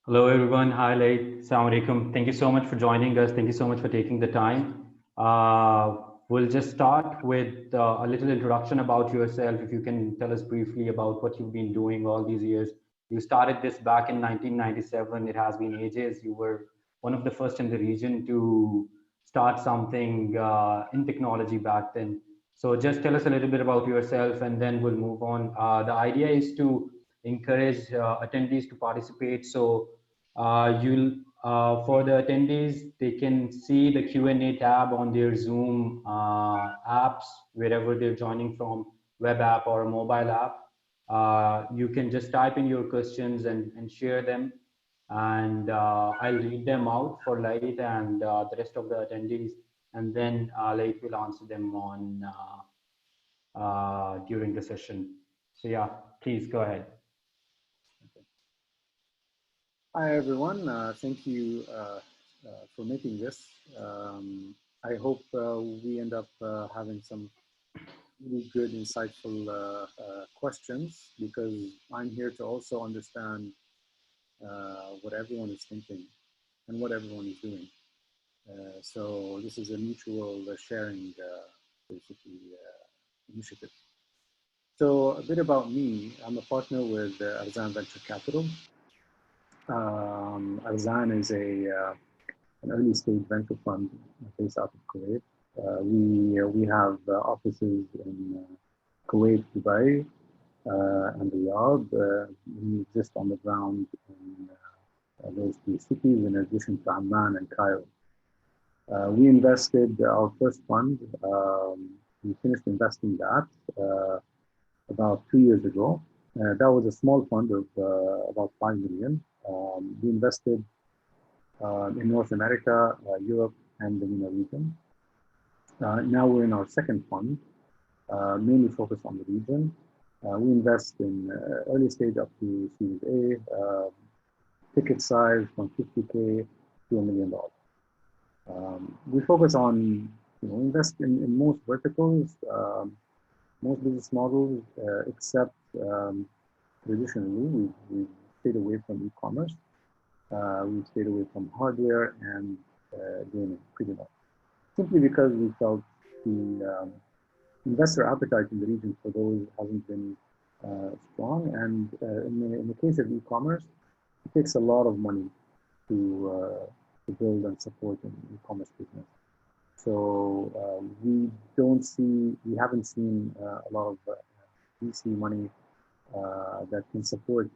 Hello, everyone. Hi, Laith. Assalamu alaikum. Thank you so much for joining us. Thank you so much for taking the time. We'll just start with a little introduction about yourself. If you can tell us briefly about what you've been doing all these years. You started this back in 1997. It has been ages. You were one of the first in the region to start something in technology back then. So just tell us a little bit about yourself and then we'll move on. The idea is to encourage attendees to participate. So you'll for the attendees, they can see the Q&A tab on their Zoom apps, wherever they're joining from, web app or a mobile app. You can just type in your questions and share them. And I'll read them out for Laith and the rest of the attendees. And then Laith will answer them on during the session. So yeah, please go ahead. Hi, everyone. Thank you for making this. I hope we end up having some really good, insightful questions, because I'm here to also understand what everyone is thinking and what everyone is doing. So this is a mutual sharing, basically, initiative. So a bit about me. I'm a partner with Arzan Venture Capital. Arzan is an early stage venture fund based out of Kuwait. We have offices in Kuwait, Dubai, and Riyadh. We exist on the ground in those three cities, in addition to Amman and Cairo. We invested our first fund. We finished investing that about 2 years ago. That was a small fund of about 5 million. We invested in North America, Europe, and the MENA region. Now we're in our second fund, mainly focused on the region. We invest in early stage up to Series A, ticket size from 50K to $1 million. We focus on, invest in most verticals, most business models, except traditionally we've stayed away from e-commerce. We've stayed away from hardware and gaming pretty much, simply because we felt the investor appetite in the region for those hasn't been strong. And in the case of e-commerce, it takes a lot of money to build and support an e-commerce business. So we haven't seen a lot of VC money that can support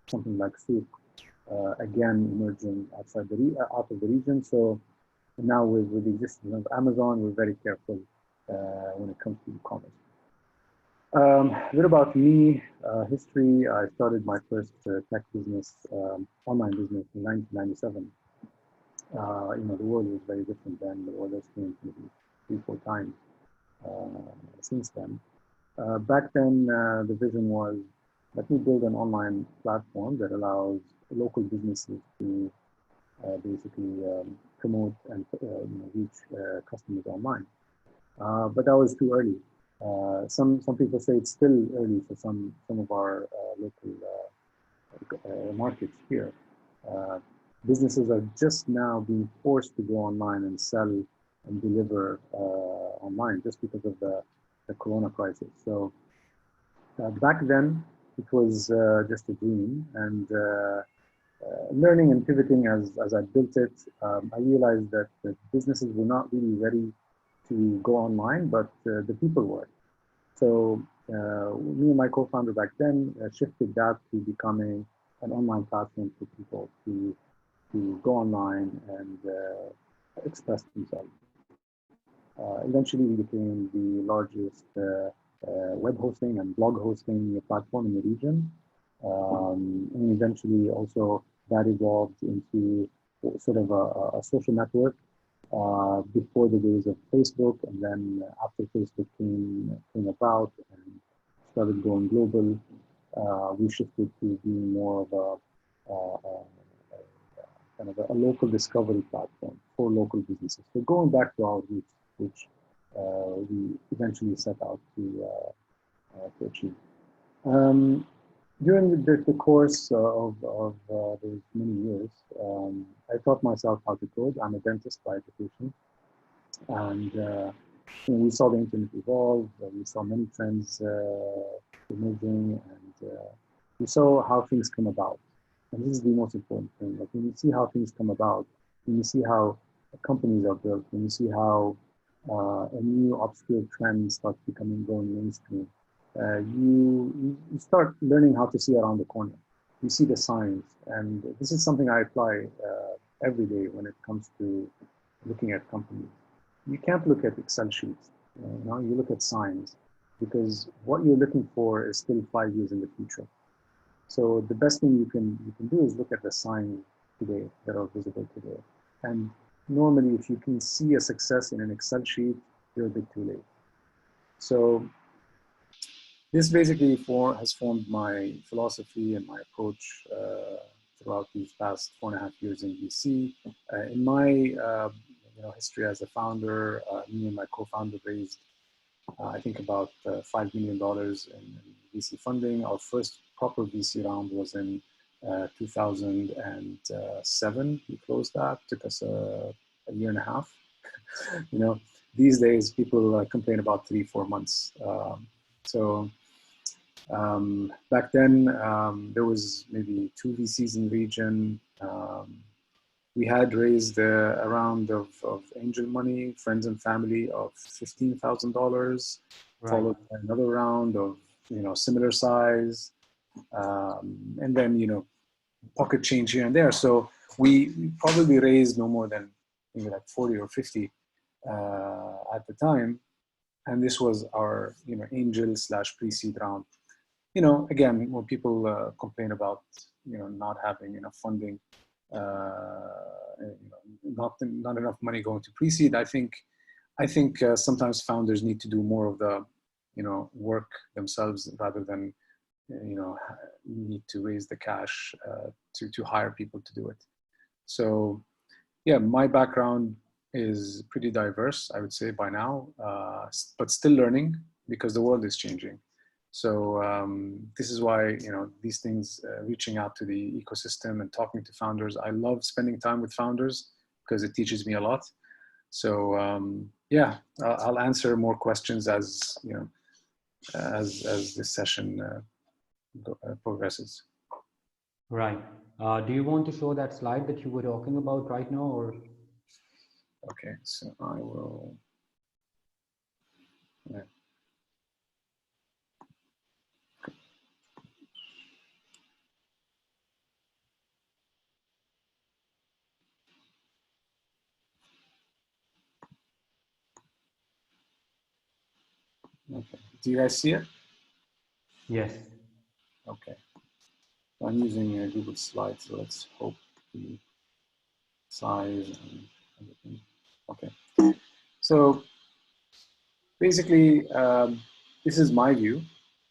something like Souk, again emerging out of the region. So now with the existence of Amazon, we're very careful when it comes to e-commerce. A bit about me, history. I started my first tech business, online business, in 1997. The world was very different then. The world has changed maybe 3-4 times since then. Back then, the vision was, let me build an online platform that allows local businesses to basically promote and reach customers online. But that was too early. Some people say it's still early for some of our local markets here. Businesses are just now being forced to go online and sell and deliver online just because of the Corona crisis. So back then, it was just a dream. And learning and pivoting as I built it, I realized that the businesses were not really ready to go online, but the people were. So me and my co-founder back then shifted that to becoming an online platform for people to go online and express themselves. Eventually, we became the largest web hosting and blog hosting platform in the region. And eventually also that evolved into sort of a social network before the days of Facebook, and then after Facebook came about and started going global, we shifted to being more of kind of a local discovery platform for local businesses. So going back to our roots, which we eventually set out to achieve. During the course of those many years, I taught myself how to code. I'm a dentist by education, and we saw the internet evolve. We saw many trends emerging, and we saw how things come about. And this is the most important thing. Like when you see how things come about, when you see how companies are built, when you see how a new obscure trend starts going mainstream, you start learning how to see around the corner. You see the signs, and this is something I apply every day when it comes to looking at companies. You can't look at Excel sheets. You look at signs, because what you're looking for is still 5 years in the future. So the best thing you can do is look at the signs today that are visible today. And normally, if you can see a success in an Excel sheet, you're a bit too late. So this basically has formed my philosophy and my approach throughout these past 4.5 years in VC. In my history as a founder, me and my co-founder raised, I think, about $5 million in VC funding. Our first proper VC round was in 2007. We closed that. Took us a year and a half. These days people complain about 3-4 months. Back then, there was maybe 2 VCs in the region. We had raised a round of angel money, friends and family, of $15,000, followed by another round of similar size, and then pocket change here and there. So we probably raised no more than maybe like 40 or 50 at the time, and this was our angel / pre-seed round. Again, when people complain about not having enough funding, not enough money going to pre-seed, I think sometimes founders need to do more of the work themselves rather than need to raise the cash to hire people to do it. So yeah, my background is pretty diverse, I would say, by now, but still learning, because the world is changing. So this is why these things, reaching out to the ecosystem and talking to founders. I love spending time with founders because it teaches me a lot. So yeah, I'll answer more questions as as this session progresses. Right. Do you want to show that slide that you were talking about right now, or? Okay, so I will. Yeah. Okay. Do you guys see it? Yes. Okay. So I'm using Google Slides, so let's hope the size and everything. Okay. So basically, this is my view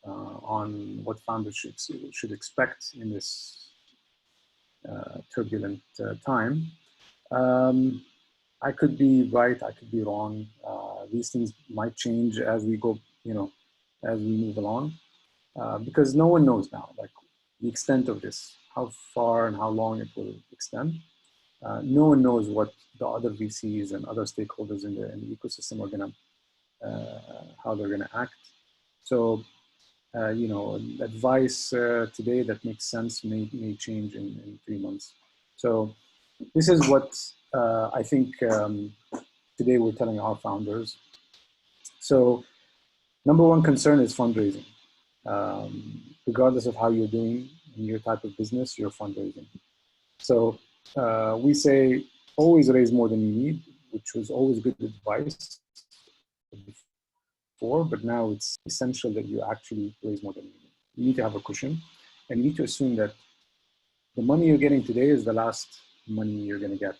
on what founders should expect in this turbulent time. I could be right, I could be wrong. These things might change as we go, as we move along, because no one knows now, like the extent of this, how far and how long it will extend. No one knows what the other VCs and other stakeholders in the ecosystem are gonna, how they're gonna act. So, advice today that makes sense may change in 3 months. So this is what I think today we're telling our founders. So number one concern is fundraising. Regardless of how you're doing in your type of business, you're fundraising. So we say always raise more than you need, which was always good advice before, but now it's essential that you actually raise more than you need. You need to have a cushion, and you need to assume that the money you're getting today is the last money you're going to get,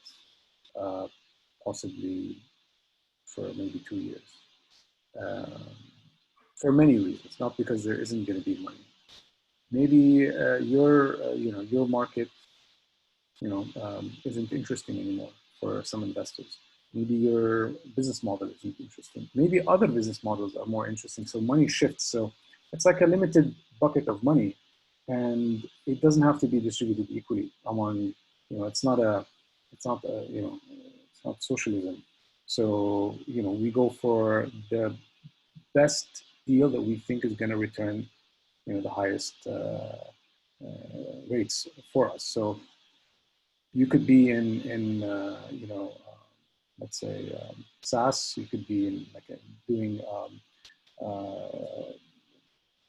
possibly for maybe 2 years. For many reasons, not because there isn't going to be money. Maybe your market, isn't interesting anymore for some investors. Maybe your business model isn't interesting. Maybe other business models are more interesting. So money shifts. So it's like a limited bucket of money, and it doesn't have to be distributed equally among, it's not it's not socialism. So, we go for the best deal that we think is going to return, the highest rates for us. So you could be in let's say SaaS. You could be in doing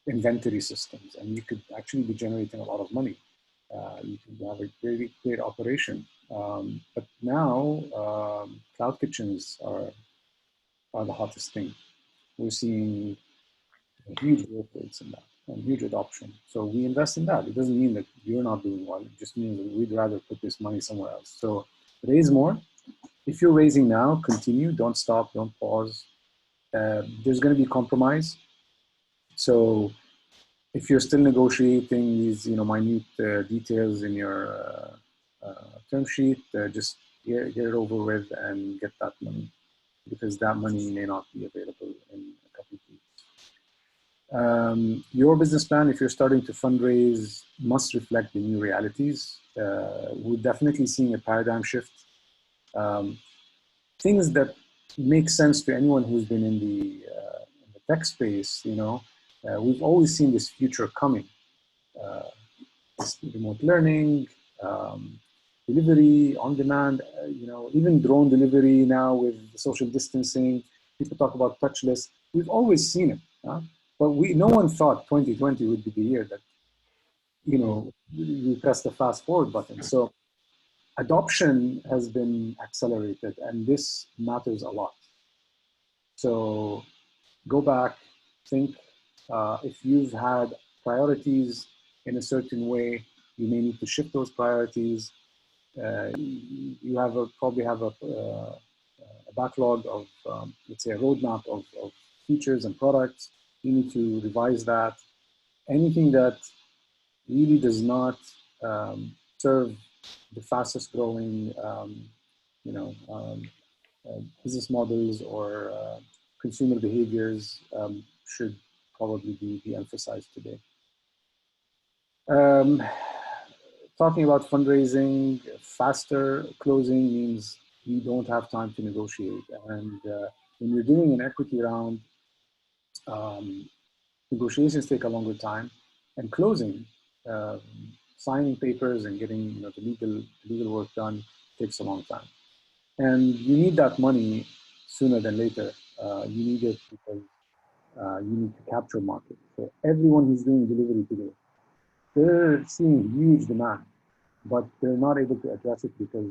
inventory systems, and you could actually be generating a lot of money. You can have a very great operation. But now cloud kitchens are the hottest thing. We're seeing huge growth rates in that and huge adoption. So we invest in that. It doesn't mean that you're not doing well. It just means that we'd rather put this money somewhere else. So raise more. If you're raising now, continue. Don't stop. Don't pause. There's going to be compromise. So if you're still negotiating these, minute details in your term sheet, just get it over with and get that money, because that money may not be available in a couple of weeks. Your business plan, if you're starting to fundraise, must reflect the new realities. We're definitely seeing a paradigm shift. Things that make sense to anyone who's been in the tech space, we've always seen this future coming. Remote learning, delivery, on demand, even drone delivery now with social distancing. People talk about touchless. We've always seen it, but no one thought 2020 would be the year that, we press the fast forward button. So adoption has been accelerated, and this matters a lot. So go back, think. If you've had priorities in a certain way, you may need to shift those priorities. You probably have a backlog of, let's say, a roadmap of features and products. You need to revise that. Anything that really does not serve the fastest growing, business models or consumer behaviors should probably be de-emphasized today. Talking about fundraising, faster closing means you don't have time to negotiate. And when you're doing an equity round, negotiations take a longer time, and closing, signing papers and getting the legal work done takes a long time. And you need that money sooner than later. You need it because you need to capture market. So everyone who's doing delivery today, they're seeing huge demand, but they're not able to address it because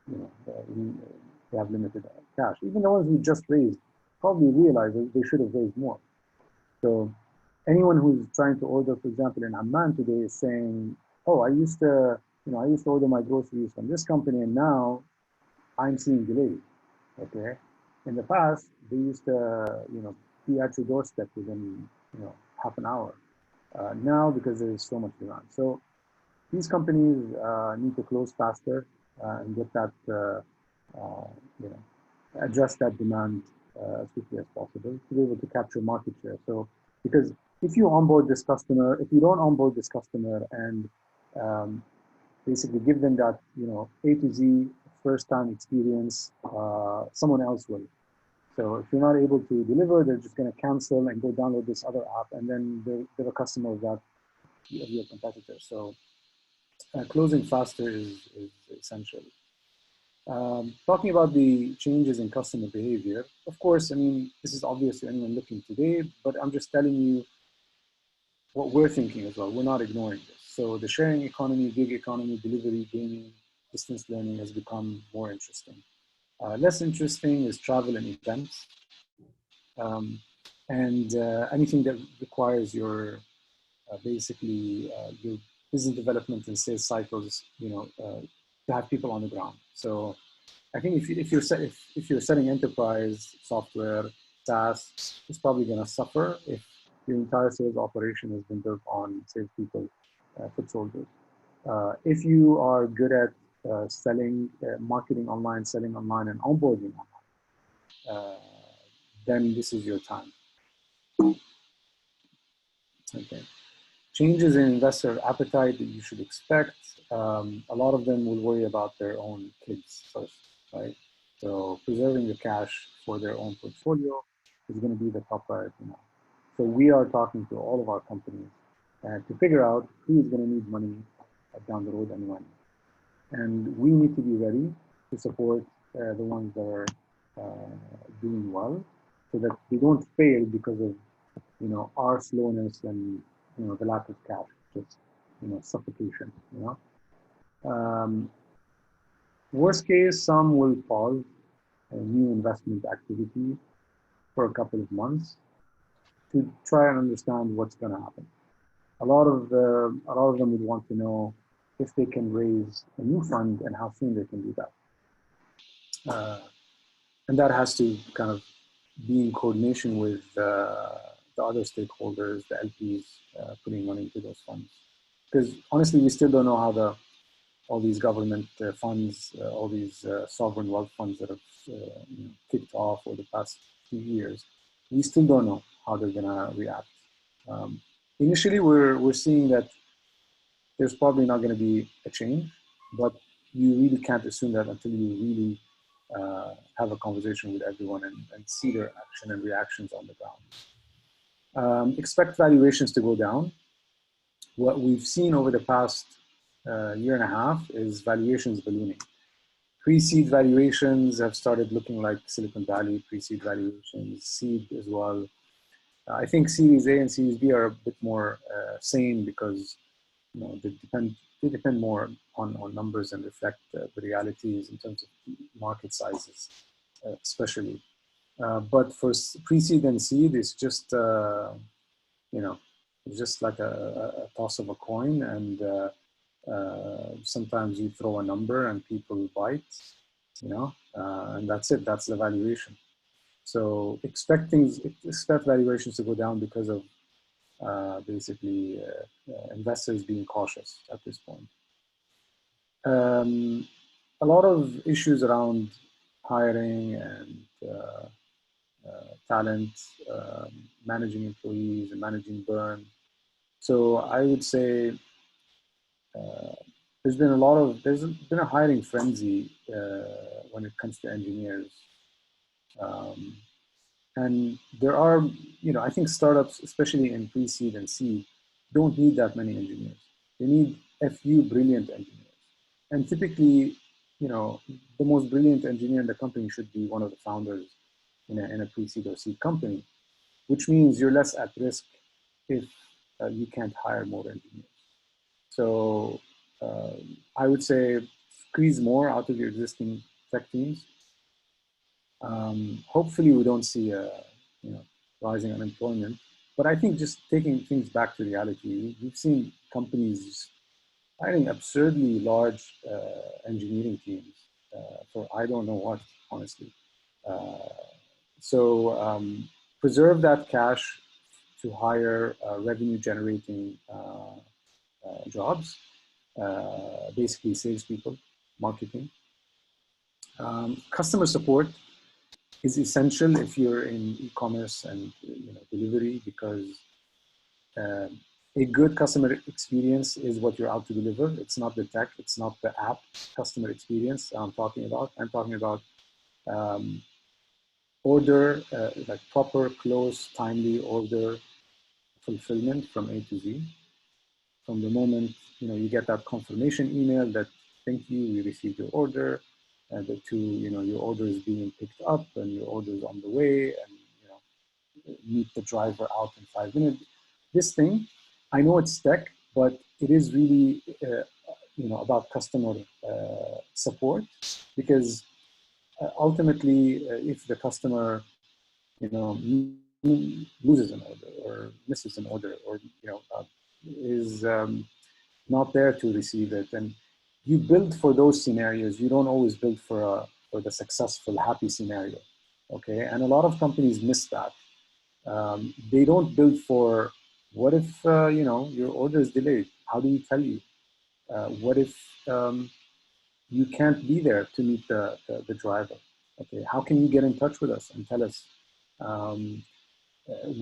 they have limited cash. Even the ones who just raised probably realize that they should have raised more. So anyone who's trying to order, for example, in Amman today is saying, "Oh, I used to order my groceries from this company, and now I'm seeing delays." Okay, in the past they used to be at your doorstep within half an hour. Now, because there is so much demand, so these companies need to close faster and get that address that demand as quickly as possible to be able to capture market share. So because if you onboard this customer, if you don't onboard this customer and basically give them that A to Z first time experience, someone else will. So if you're not able to deliver, they're just going to cancel and go download this other app, and then they're a customer of your competitor. So closing faster is essential. Talking about the changes in customer behavior, of course, I mean, this is obvious to anyone looking today, but I'm just telling you what we're thinking as well. We're not ignoring this. So the sharing economy, gig economy, delivery, gaming, distance learning has become more interesting. Less interesting is travel and events. And anything that requires your basically your business development and sales cycles, to have people on the ground. So I think if you're selling enterprise software, SaaS, it's probably going to suffer if your entire sales operation has been built on salespeople, foot soldiers. If you are good at selling, marketing online, selling online, and onboarding online, then this is your time. Okay. Changes in investor appetite that you should expect. A lot of them will worry about their own kids first, right? So preserving the cash for their own portfolio is going to be the top priority now. So we are talking to all of our companies to figure out who is going to need money down the road and when. And we need to be ready to support the ones that are doing well, so that they don't fail because of our slowness and the lack of cash, just suffocation. Worst case, some will pause new investment activity for a couple of months to try and understand what's going to happen. A lot of them would want to know if they can raise a new fund and how soon they can do that. And that has to kind of be in coordination with the other stakeholders, the LPs, putting money into those funds. Because honestly, we still don't know how all these government funds, all these sovereign wealth funds that have kicked off over the past few years, we still don't know how they're going to react. Initially, we're seeing that there's probably not going to be a change, but you really can't assume that until you really have a conversation with everyone and see their action and reactions on the ground. Expect valuations to go down. What we've seen over the past year and a half is valuations ballooning. Pre-seed valuations have started looking like Silicon Valley pre-seed valuations, seed as well. I think Series A and Series B are a bit more sane because they depend more on numbers and reflect the realities in terms of market sizes, especially. But for pre-seed and seed, it's just it's just like a toss of a coin, and sometimes you throw a number and people bite, and that's it. That's the valuation. So expect valuations to go down because of basically investors being cautious at this point. A lot of issues around hiring and talent, managing employees and managing burn. So I would say there's been a hiring frenzy when it comes to engineers. And there are, I think startups, especially in pre-seed and seed, don't need that many engineers. They need a few brilliant engineers. And typically, the most brilliant engineer in the company should be one of the founders in a pre-seed or seed company, which means you're less at risk if you can't hire more engineers. So I would say squeeze more out of your existing tech teams. Hopefully we don't see rising unemployment, but I think just taking things back to reality, we've seen companies hiring absurdly large engineering teams for I don't know what, honestly. So preserve that cash to hire revenue generating jobs, basically salespeople, marketing. Customer support is essential if you're in e-commerce and delivery, because a good customer experience is what you're out to deliver. It's not the tech, it's not the app customer experience I'm talking about. I'm talking about order, like proper, close, timely order fulfillment from A to Z. From the moment you get that confirmation email that thank you, we received your order, and to your order is being picked up and your order is on the way, and meet the driver out in 5 minutes. This thing, I know it's tech, but it is really about customer support, because ultimately, if the customer loses an order or misses an order, or is not there to receive it, and you build for those scenarios. You don't always build for the successful, happy scenario. Okay, and a lot of companies miss that. They don't build for what if your order is delayed? How do you tell you? What if you can't be there to meet the driver? Okay, how can you get in touch with us and tell us?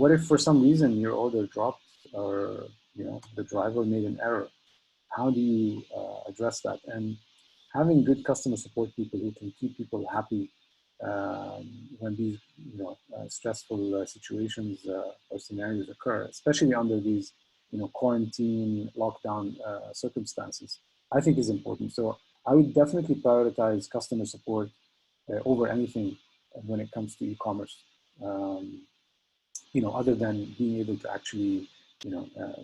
What if for some reason your order dropped, or the driver made an error. How do you address that? And having good customer support people who can keep people happy when these stressful situations or scenarios occur, especially under these quarantine lockdown circumstances, I think is important. So I would definitely prioritize customer support over anything when it comes to e-commerce. Other than being able to actually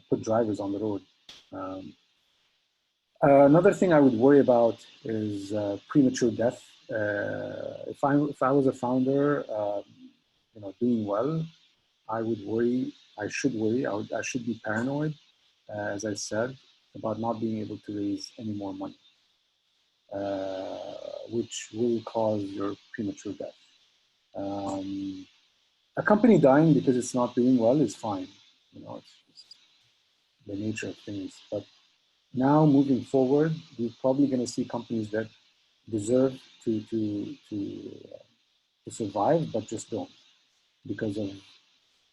put drivers on the road. Another thing I would worry about is premature death. If I was a founder, doing well, I would worry. I should worry. I should be paranoid, as I said, about not being able to raise any more money, which will cause your premature death. A company dying because it's not doing well is fine. It's just the nature of things. But now moving forward, we're probably going to see companies that deserve to survive, but just don't because of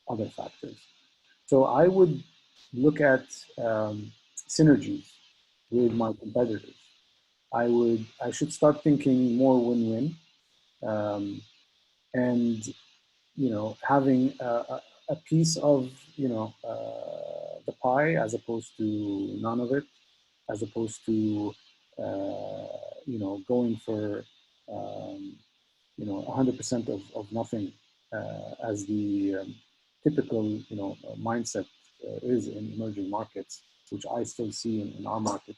other factors. So I would look at synergies with my competitors. I should start thinking more win-win, and having a piece of the pie as opposed to none of it, as opposed to going for 100% of nothing as the typical mindset is in emerging markets, which I still see in our market.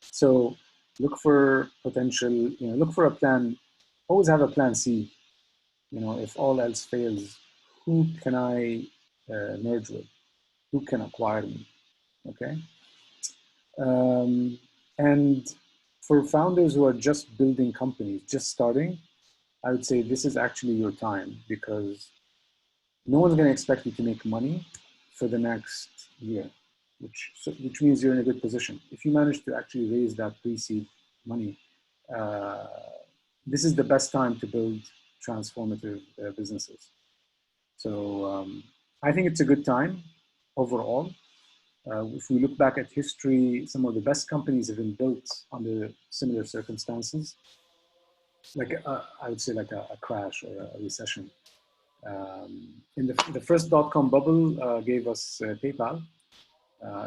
So look for potential, look for a plan. Always have a plan C. If all else fails, who can I merge with? Who can acquire me? Okay. And for founders who are just building companies, just starting, I would say this is actually your time, because no one's going to expect you to make money for the next year, which means you're in a good position. If you manage to actually raise that pre-seed money, this is the best time to build transformative businesses. So I think it's a good time overall. If we look back at history, some of the best companies have been built under similar circumstances, like I would say like a crash or a recession. In the first dot-com bubble gave us PayPal.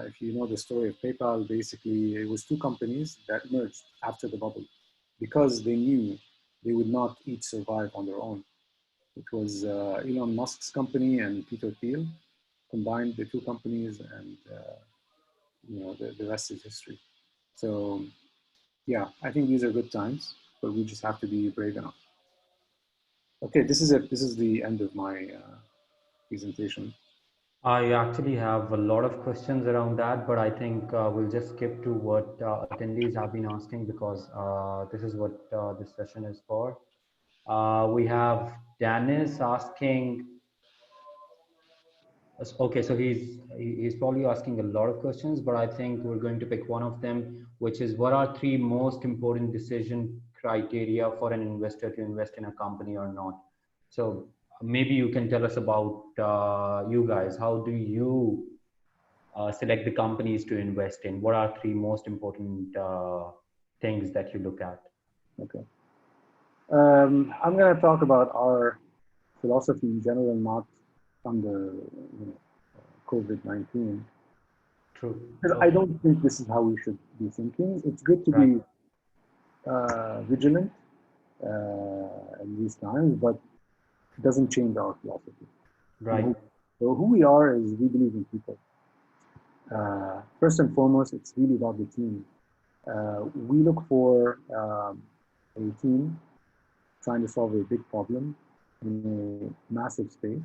If you know the story of PayPal, basically it was two companies that merged after the bubble because they knew they would not each survive on their own. It was Elon Musk's company and Peter Thiel combined the two companies, and the rest is history. So yeah, I think these are good times, but we just have to be brave enough. Okay, this is it. This is the end of my presentation. I actually have a lot of questions around that, but I think we'll just skip to what attendees have been asking, because this is what this session is for. We have Dennis asking. Okay, so he's probably asking a lot of questions, but I think we're going to pick one of them, which is, what are three most important decision criteria for an investor to invest in a company or not? So maybe you can tell us about you guys. How do you select the companies to invest in? What are three most important things that you look at? Okay. I'm going to talk about our philosophy in general, not under COVID-19. True. Because I don't think this is how we should be thinking. It's good to be vigilant in these times, but it doesn't change our philosophy. Right. So who we are is we believe in people. First and foremost, it's really about the team. We look for a team trying to solve a big problem in a massive space,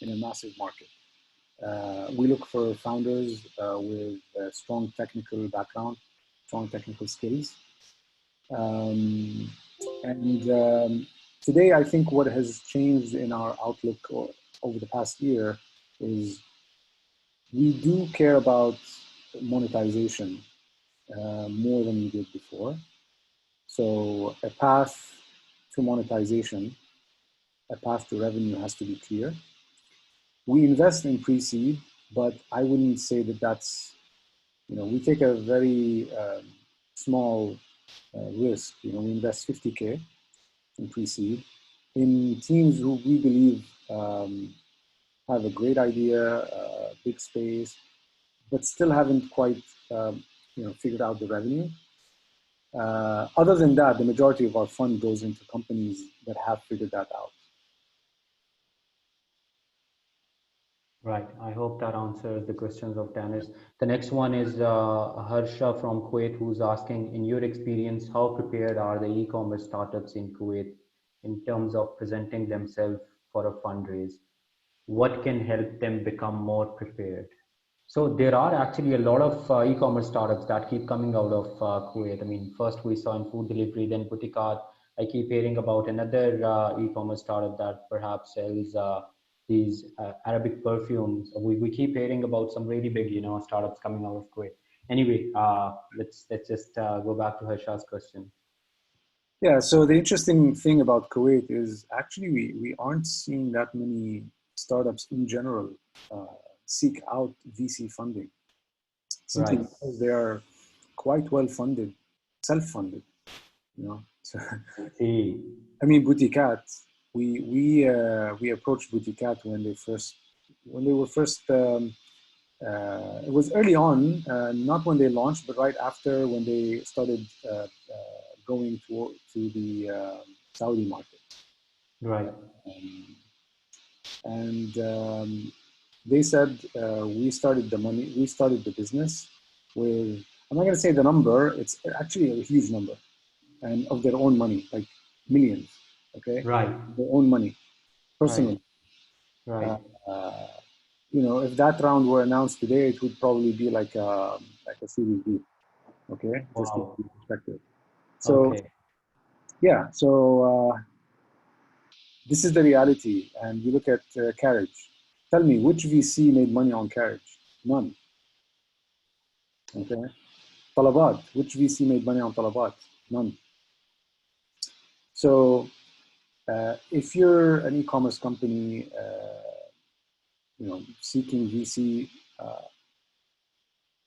in a massive market. We look for founders with a strong technical background, strong technical skills. Today, I think what has changed in our outlook over the past year is we do care about monetization more than we did before. So a path to monetization, a path to revenue has to be clear. We invest in pre-seed but I wouldn't say that that's, we take a very small risk. We invest 50K in pre-seed in teams who we believe have a great idea, big space, but still haven't quite figured out the revenue. Other than that, the majority of our fund goes into companies that have figured that out. Right. I hope that answers the questions of Dennis. The next one is Harsha from Kuwait, who's asking, in your experience, how prepared are the e-commerce startups in Kuwait in terms of presenting themselves for a fundraise? What can help them become more prepared? So there are actually a lot of e-commerce startups that keep coming out of Kuwait. I mean, first we saw in food delivery, then Boutique. I keep hearing about another e-commerce startup that perhaps sells these Arabic perfumes. We keep hearing about some really big, startups coming out of Kuwait. Anyway, let's just go back to Harsha's question. Yeah, so the interesting thing about Kuwait is actually we aren't seeing that many startups in general seek out VC funding, simply Right. because they are quite well funded, self-funded. So, See. I mean, Boutique, we approached Boutique when they were first. It was early on, not when they launched, but right after, when they started going to the Saudi market. Right. They said we started the business with, I'm not going to say the number, it's actually a huge number, and of their own money, like millions, okay? Right. Their own money, personally. Right. If that round were announced today, it would probably be like a Series B, okay? Just to Wow. be perspective. So, Okay. yeah, so this is the reality. And you look at Carriage. Tell me, which VC made money on Carriage? None. Okay. Talabat, which VC made money on Talabat? None. So if you're an e-commerce company, seeking VC,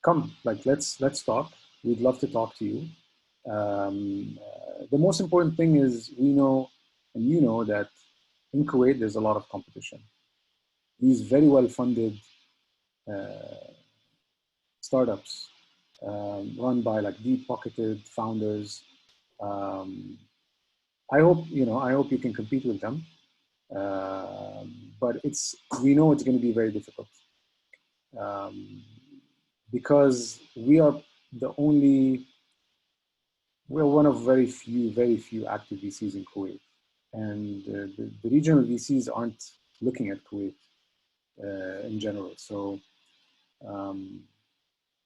come, like let's talk. We'd love to talk to you. The most important thing is we know, and you know, that in Kuwait there's a lot of competition. These very well-funded startups run by like deep-pocketed founders. I hope you can compete with them, but we know it's going to be very difficult because we're one of very few active VCs in Kuwait, and the regional VCs aren't looking at Kuwait in general. So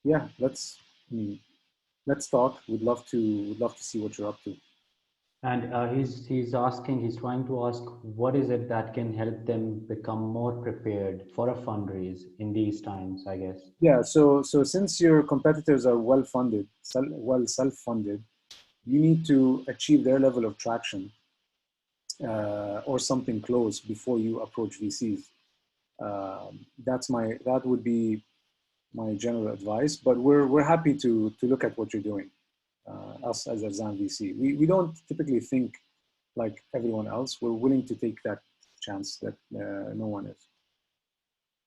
yeah, let's talk. We'd love to see what you're up to. And he's asking, he's trying to ask, what is it that can help them become more prepared for a fundraise in these times, I guess. Yeah. So since your competitors are well-funded, self-funded, you need to achieve their level of traction or something close before you approach VCs. That would be my general advice. But we're happy to look at what you're doing. Us as Arzan VC, we don't typically think like everyone else. We're willing to take that chance that no one is.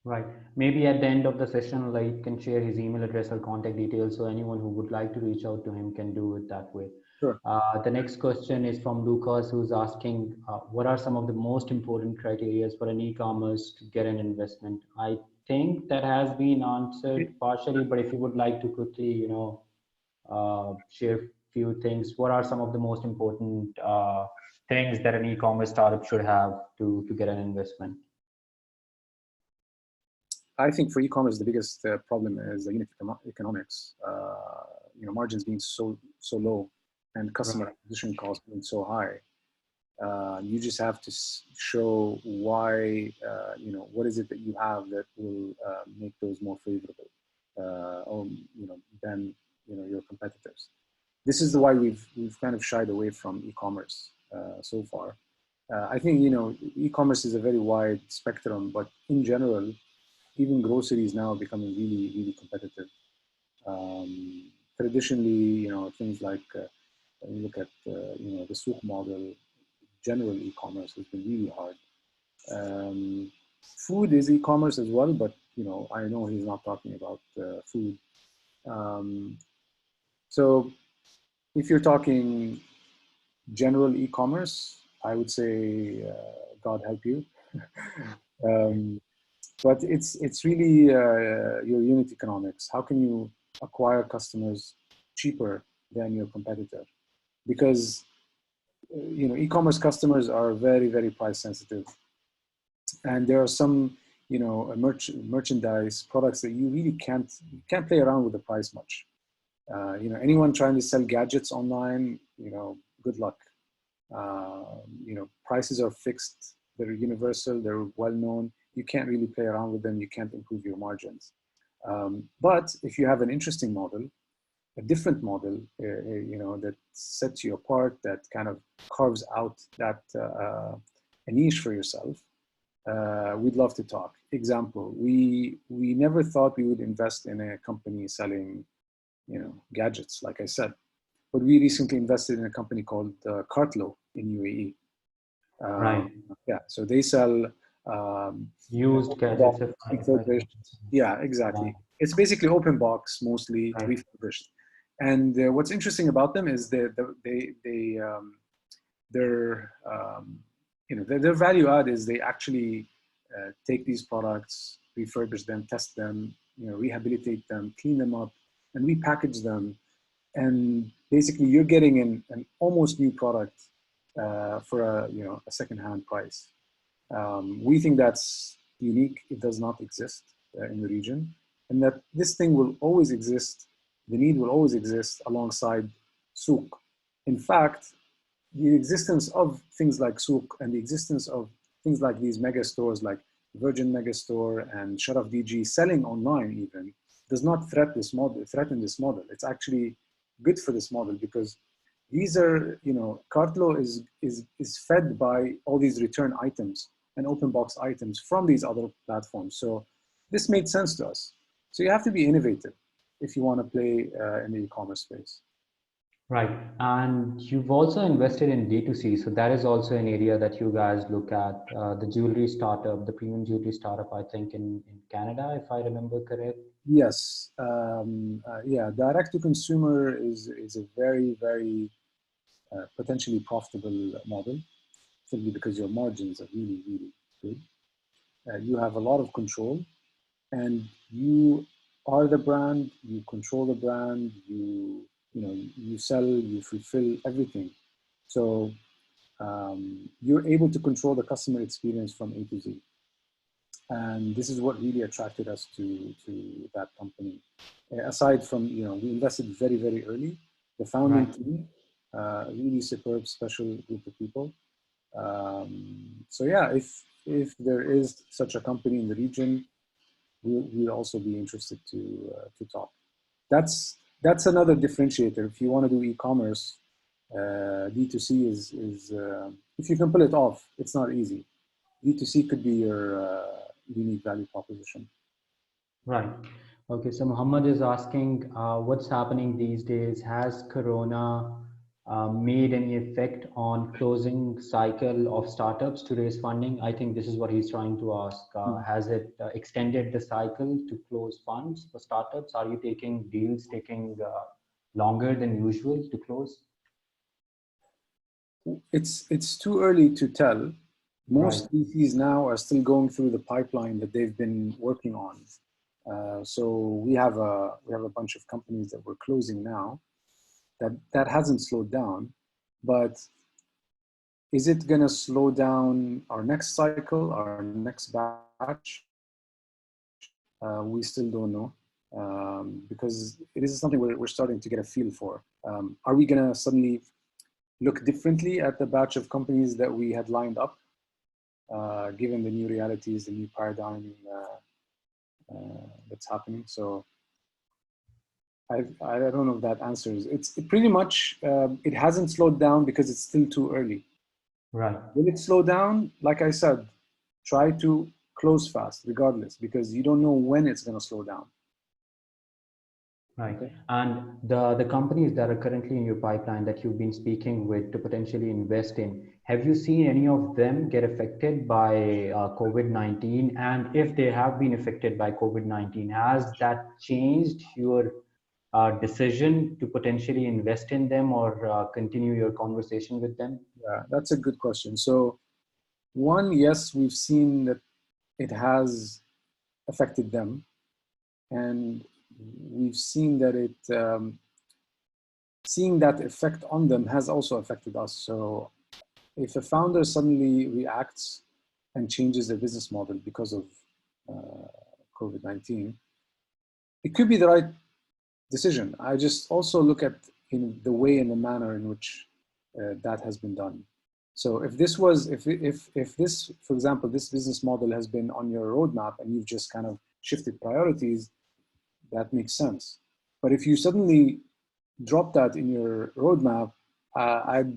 Right. Maybe at the end of the session, like, can share his email address or contact details, so anyone who would like to reach out to him can do it that way. Sure. The next question is from Lucas, who's asking, what are some of the most important criteria for an e-commerce to get an investment? I think that has been answered partially, but if you would like to quickly, share a few things, what are some of the most important things that an e-commerce startup should have to get an investment? I think for e-commerce, the biggest problem is the unit economics. Margins being so low, and customer acquisition costs being so high. You just have to show why. What is it that you have that will make those more favorable, than your competitors. This is why we've kind of shied away from e-commerce so far. I think e-commerce is a very wide spectrum, but in general, even groceries now are becoming really, really competitive. Traditionally, things like when you look at the souk model, general e-commerce has been really hard. Food is e-commerce as well, but I know he's not talking about food. So if you're talking general e-commerce, I would say God help you. But it's really your unit economics. How can you acquire customers cheaper than your competitor? Because e-commerce customers are very, very price sensitive, and there are some merchandise products that you really can't play around with the price much. Anyone trying to sell gadgets online, good luck. Prices are fixed. They're universal. They're well known. You can't really play around with them. You can't improve your margins. But if you have an interesting model, a different model, that sets you apart, that kind of carves out that a niche for yourself, we'd love to talk. Example: we never thought we would invest in a company selling, gadgets, like I said, but we recently invested in a company called Cartlo in UAE. Right. Yeah, so they sell used gadgets. refurbished. Yeah, exactly. Right. It's basically open box, mostly Right. refurbished. And what's interesting about them is their their value add is they actually take these products, refurbish them, test them, rehabilitate them, clean them up, and repackage them. And basically, you're getting an almost new product for a second-hand price. We think that's unique. It does not exist in the region, and that this thing will always exist. The need will always exist alongside souk. In fact, the existence of things like souk and the existence of things like these mega stores like Virgin Megastore and Sharaf DG selling online even does not threaten this model. It's actually good for this model because these are, Cartlo is fed by all these return items and open box items from these other platforms. So this made sense to us. So you have to be innovative if you want to play in the e-commerce space. Right. And you've also invested in D2C. So that is also an area that you guys look at, the jewelry startup, the premium jewelry startup, I think in Canada, if I remember correct. Yes. Yeah, direct to consumer is a very, very potentially profitable model, simply because your margins are really, really good. You have a lot of control, and you are the brand. You control the brand. You sell. You fulfill everything. So you're able to control the customer experience from A to Z. And this is what really attracted us to that company. Aside from, we invested very, very early. The founding team, really superb, special group of people. So yeah, if there is such a company in the region, we'll also be interested to talk. That's another differentiator. If you want to do e-commerce, D2C is if you can pull it off, it's not easy. D2C could be your unique value proposition. Right. Okay. So Muhammad is asking, what's happening these days? Has Corona made any effect on closing cycle of startups to raise funding? I think this is what he's trying to ask. Has it extended the cycle to close funds for startups? Are you taking deals taking longer than usual to close? It's too early to tell. Most VCs now are still going through the pipeline that they've been working on. So we have a bunch of companies that we're closing now. That hasn't slowed down, but is it going to slow down our next cycle, our next batch? We still don't know, because it is something we're starting to get a feel for. Are we going to suddenly look differently at the batch of companies that we had lined up, given the new realities, the new paradigm that's happening? So I don't know if that answers. It's pretty much, it hasn't slowed down because it's still too early. Right. Will it slow down? Like I said, try to close fast regardless, because you don't know when it's going to slow down. Right. Okay. And the companies that are currently in your pipeline that you've been speaking with to potentially invest in, have you seen any of them get affected by COVID-19? And if they have been affected by COVID-19, has that changed your decision to potentially invest in them or continue your conversation with them? Yeah, that's a good question. So one, yes, we've seen that it has affected them, and we've seen that seeing that effect on them has also affected us. So if a founder suddenly reacts and changes their business model because of COVID-19, it could be the right decision. I just also look at in the way and the manner in which that has been done. So if this was, if this, for example, this business model has been on your roadmap and you've just kind of shifted priorities, that makes sense. But if you suddenly drop that in your roadmap, I'd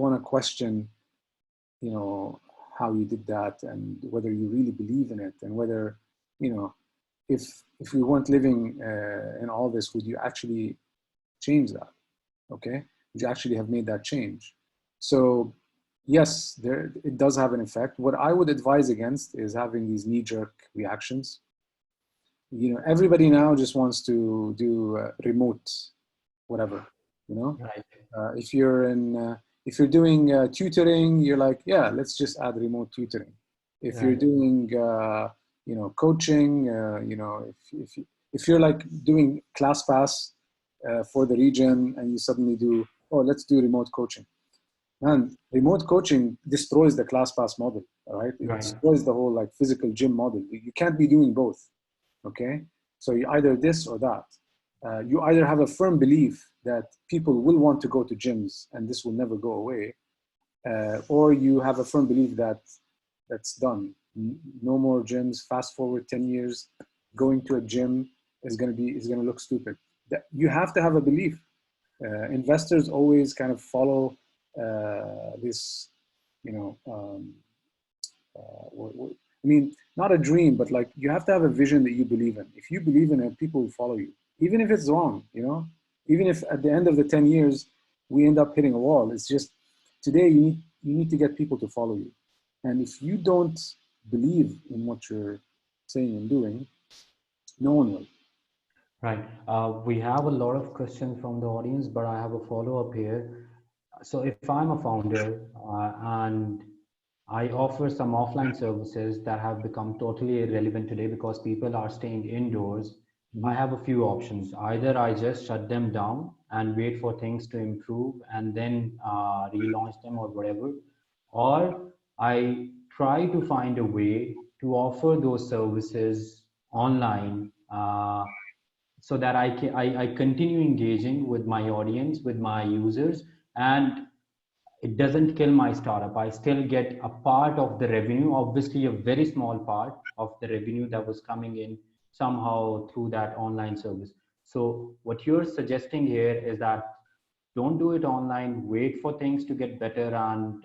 want to question, how you did that and whether you really believe in it, and whether, if we weren't living in all this, would you actually change that? Okay, would you actually have made that change? So yes, it does have an effect. What I would advise against is having these knee-jerk reactions. Everybody now just wants to do remote whatever. Right. If you're doing tutoring, you're like, yeah, let's just add remote tutoring. If you're Right. doing coaching, if you're like doing ClassPass for the region, and you suddenly do, oh, let's do remote coaching. Man, remote coaching destroys the ClassPass model, all right? It Right. destroys the whole like physical gym model. You can't be doing both, okay? So you either this or that. You either have a firm belief that people will want to go to gyms and this will never go away, or you have a firm belief that that's done. No more gyms. Fast forward 10 years, going to a gym is going to look stupid. You have to have a belief. Investors always kind of follow this, I mean, not a dream, but like you have to have a vision that you believe in. If you believe in it, people will follow you, even if it's wrong, even if at the end of the 10 years, we end up hitting a wall. It's just today you need to get people to follow you. And if you don't believe in what you're saying and doing, no one will. Right. We have a lot of questions from the audience, but I have a follow-up here. So if I'm a founder and I offer some offline services that have become totally irrelevant today because people are staying indoors, I have a few options. Either I just shut them down and wait for things to improve and then relaunch them or whatever, or I try to find a way to offer those services online so that I continue engaging with my audience, with my users, and it doesn't kill my startup. I still get a part of the revenue, obviously a very small part of the revenue that was coming in somehow through that online service. So what you're suggesting here is that don't do it online, wait for things to get better, and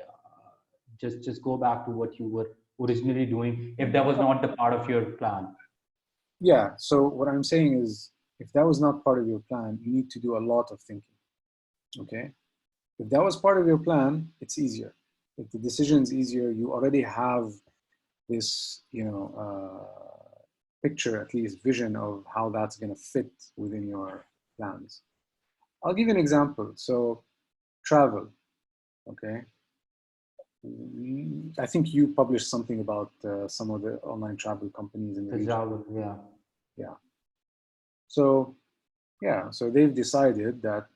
just go back to what you were originally doing if that was not the part of your plan. Yeah. So what I'm saying is, if that was not part of your plan, you need to do a lot of thinking. Okay. If that was part of your plan, it's easier. If the decision's easier, you already have this, picture, at least vision of how that's going to fit within your plans. I'll give you an example. So travel, okay? I think you published something about some of the online travel companies in the region. Yeah. Yeah. So, yeah, so they've decided that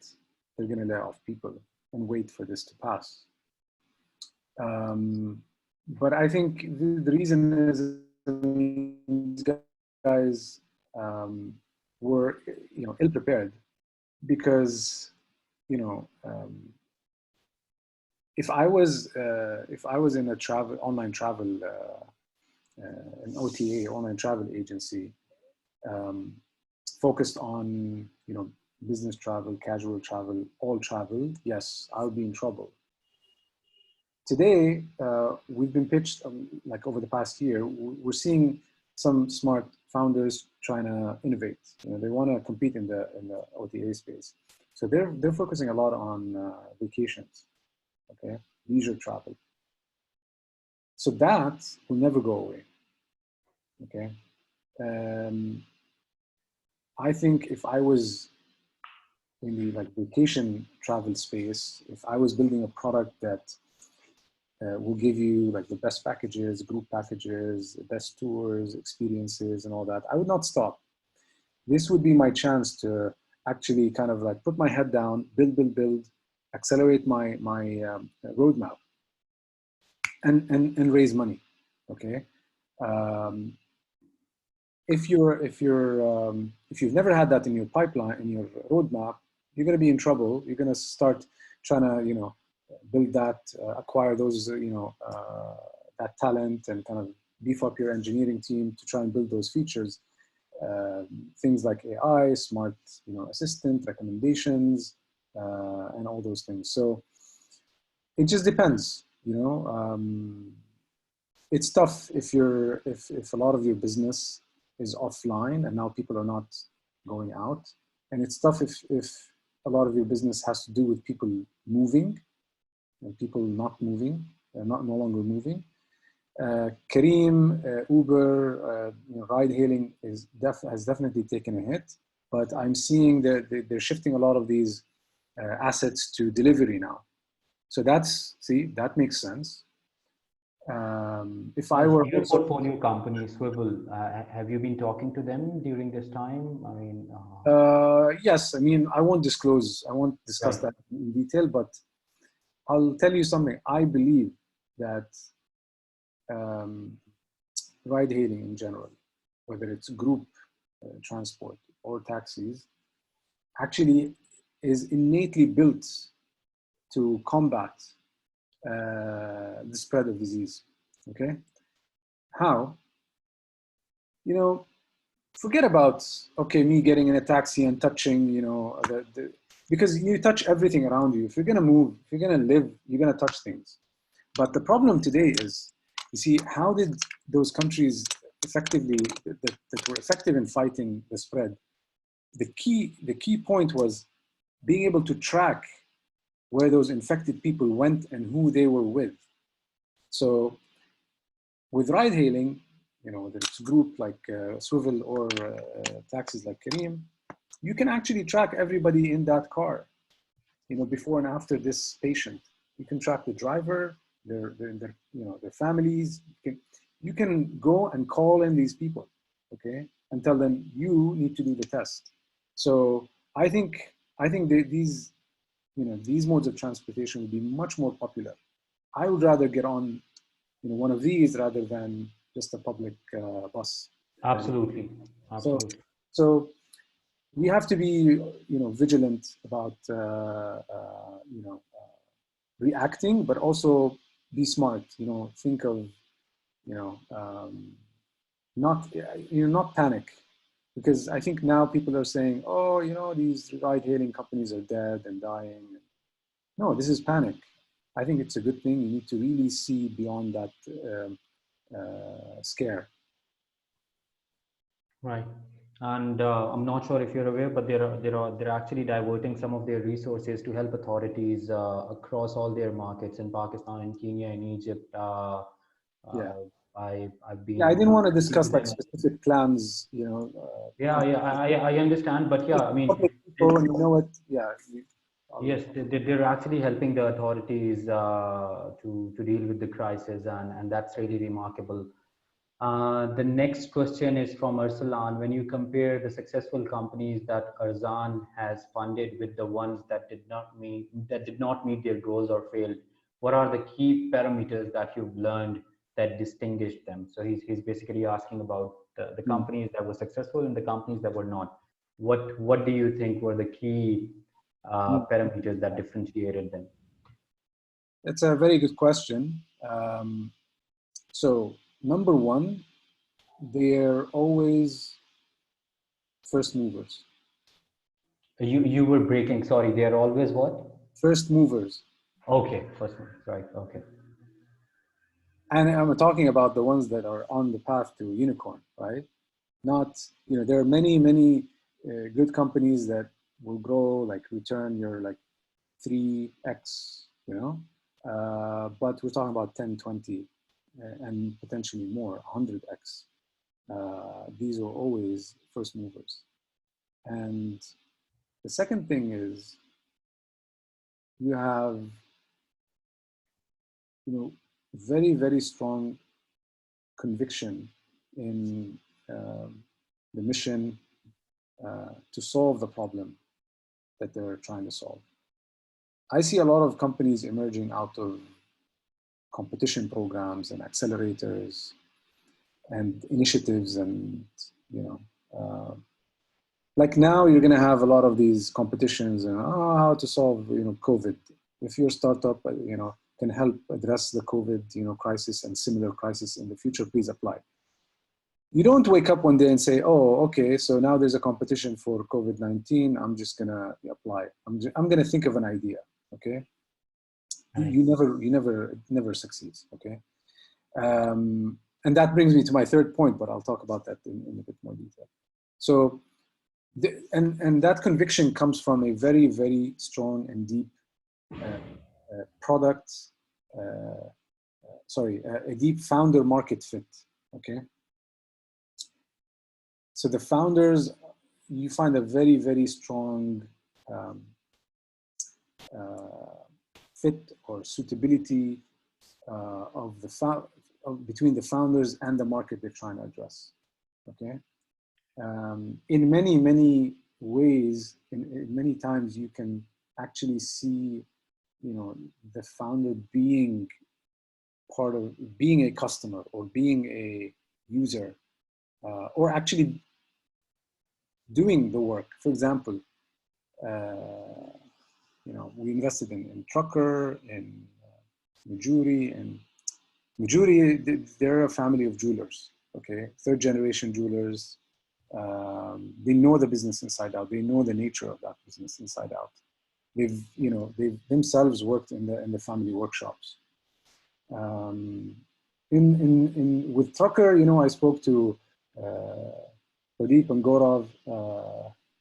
they're going to lay off people and wait for this to pass. But I think the reason is these guys were, ill prepared, because, if I was in a online travel, an OTA, online travel agency, focused on, business travel, casual travel, all travel, yes, I'll be in trouble. today, we've been pitched like over the past year. We're seeing some smart founders trying to innovate. You know, they want to compete in the OTA space, so they're focusing a lot on vacations, okay, leisure travel. So that will never go away. Okay, I think if I was in the like vacation travel space, if I was building a product that will give you like the best packages, group packages, the best tours, experiences, and all that, I would not stop. This would be my chance to actually kind of like put my head down, build, accelerate my roadmap, and raise money. Okay. If you've never had that in your pipeline, in your roadmap, you're going to be in trouble. You're going to start trying to, you know, build that, acquire those, you know, that talent, and kind of beef up your engineering team to try and build those features. Things like AI, smart, you know, assistant, recommendations, and all those things. So it just depends, you know. It's tough if a lot of your business is offline and now people are not going out, and it's tough if a lot of your business has to do with people moving and people not moving, no longer moving. Careem, Uber, you know, ride hailing has definitely taken a hit, but I'm seeing that they're shifting a lot of these assets to delivery now. So that makes sense. If I were your portfolio company, Swivel, have you been talking to them during this time? I mean, yes, I mean, I won't disclose, I won't discuss that in detail, but I'll tell you something. I believe that ride hailing in general, whether it's group transport or taxis, actually is innately built to combat the spread of disease. Okay, how? You know, forget about, okay, me getting in a taxi and touching, you know, because you touch everything around you. If you're gonna move, if you're gonna live, you're gonna touch things. But the problem today is, you see, how did those countries effectively, that were effective in fighting the spread? The key point was being able to track where those infected people went and who they were with. So with ride hailing, you know, whether it's group like Swivel or taxis like Careem, you can actually track everybody in that car, you know, before and after this patient. You can track the driver, their you know, their families. You can go and call in these people, okay, and tell them you need to do the test. So I think these, you know, these modes of transportation would be much more popular. I would rather get on, you know, one of these rather than just a public bus. absolutely. So we have to be, you know, vigilant about you know, reacting, but also be smart. You know, think of, you know, not panic, because I think now people are saying, oh, you know, these ride-hailing companies are dead and dying. No, this is panic. I think it's a good thing. You need to really see beyond that scare. Right. And I'm not sure if you're aware, but they're actually diverting some of their resources to help authorities across all their markets in Pakistan, in Kenya, in Egypt. Yeah. I've Yeah, I didn't been want to speaking discuss to like them. specific plans, you know. Yeah, I understand, but yeah, I mean, Public info, and you know what? Yeah. yes, they're actually helping the authorities to deal with the crisis, and that's really remarkable. The next question is from Arsalan. When you compare the successful companies that Arzan has funded with the ones that did not meet their goals or failed, what are the key parameters that you've learned that distinguished them? So he's basically asking about the companies that were successful and the companies that were not. What do you think were the key parameters that differentiated them? It's a very good question. So number one, they're always first movers. You were breaking. Sorry, they are always what? First movers. Okay, first one. Right. Okay. And I'm talking about the ones that are on the path to unicorn, right? Not, there are many, many good companies that will grow, like return your like 3x, but we're talking about 10, 20, and potentially more, 100x. These are always first movers. And the second thing is you have, very, very strong conviction in the mission to solve the problem that they're trying to solve. I see a lot of companies emerging out of competition programs and accelerators and initiatives, and like now you're going to have a lot of these competitions and how to solve COVID. If your startup can help address the COVID crisis and similar crisis in the future, please apply. You don't wake up one day and say, oh, okay, so now there's a competition for COVID-19. I'm just going to apply. I'm going to think of an idea. Okay. Right. It never succeeds. Okay. And that brings me to my third point, but I'll talk about that in a bit more detail. So, and that conviction comes from a very, very strong and deep product, a deep founder market fit. Okay. So the founders, you find a very, very strong fit or suitability of between the founders and the market they're trying to address. Okay. In many, many ways, in many times, you can actually see, the founder being being a customer or being a user, or actually doing the work. For example, we invested in Trucker, in MENAbytes, and MENAbytes, they're a family of jewelers, okay? Third generation jewelers. They know the business inside out. They know the nature of that business inside out. They've themselves worked in the family workshops. With Trucker, I spoke to Pradeep and Gaurav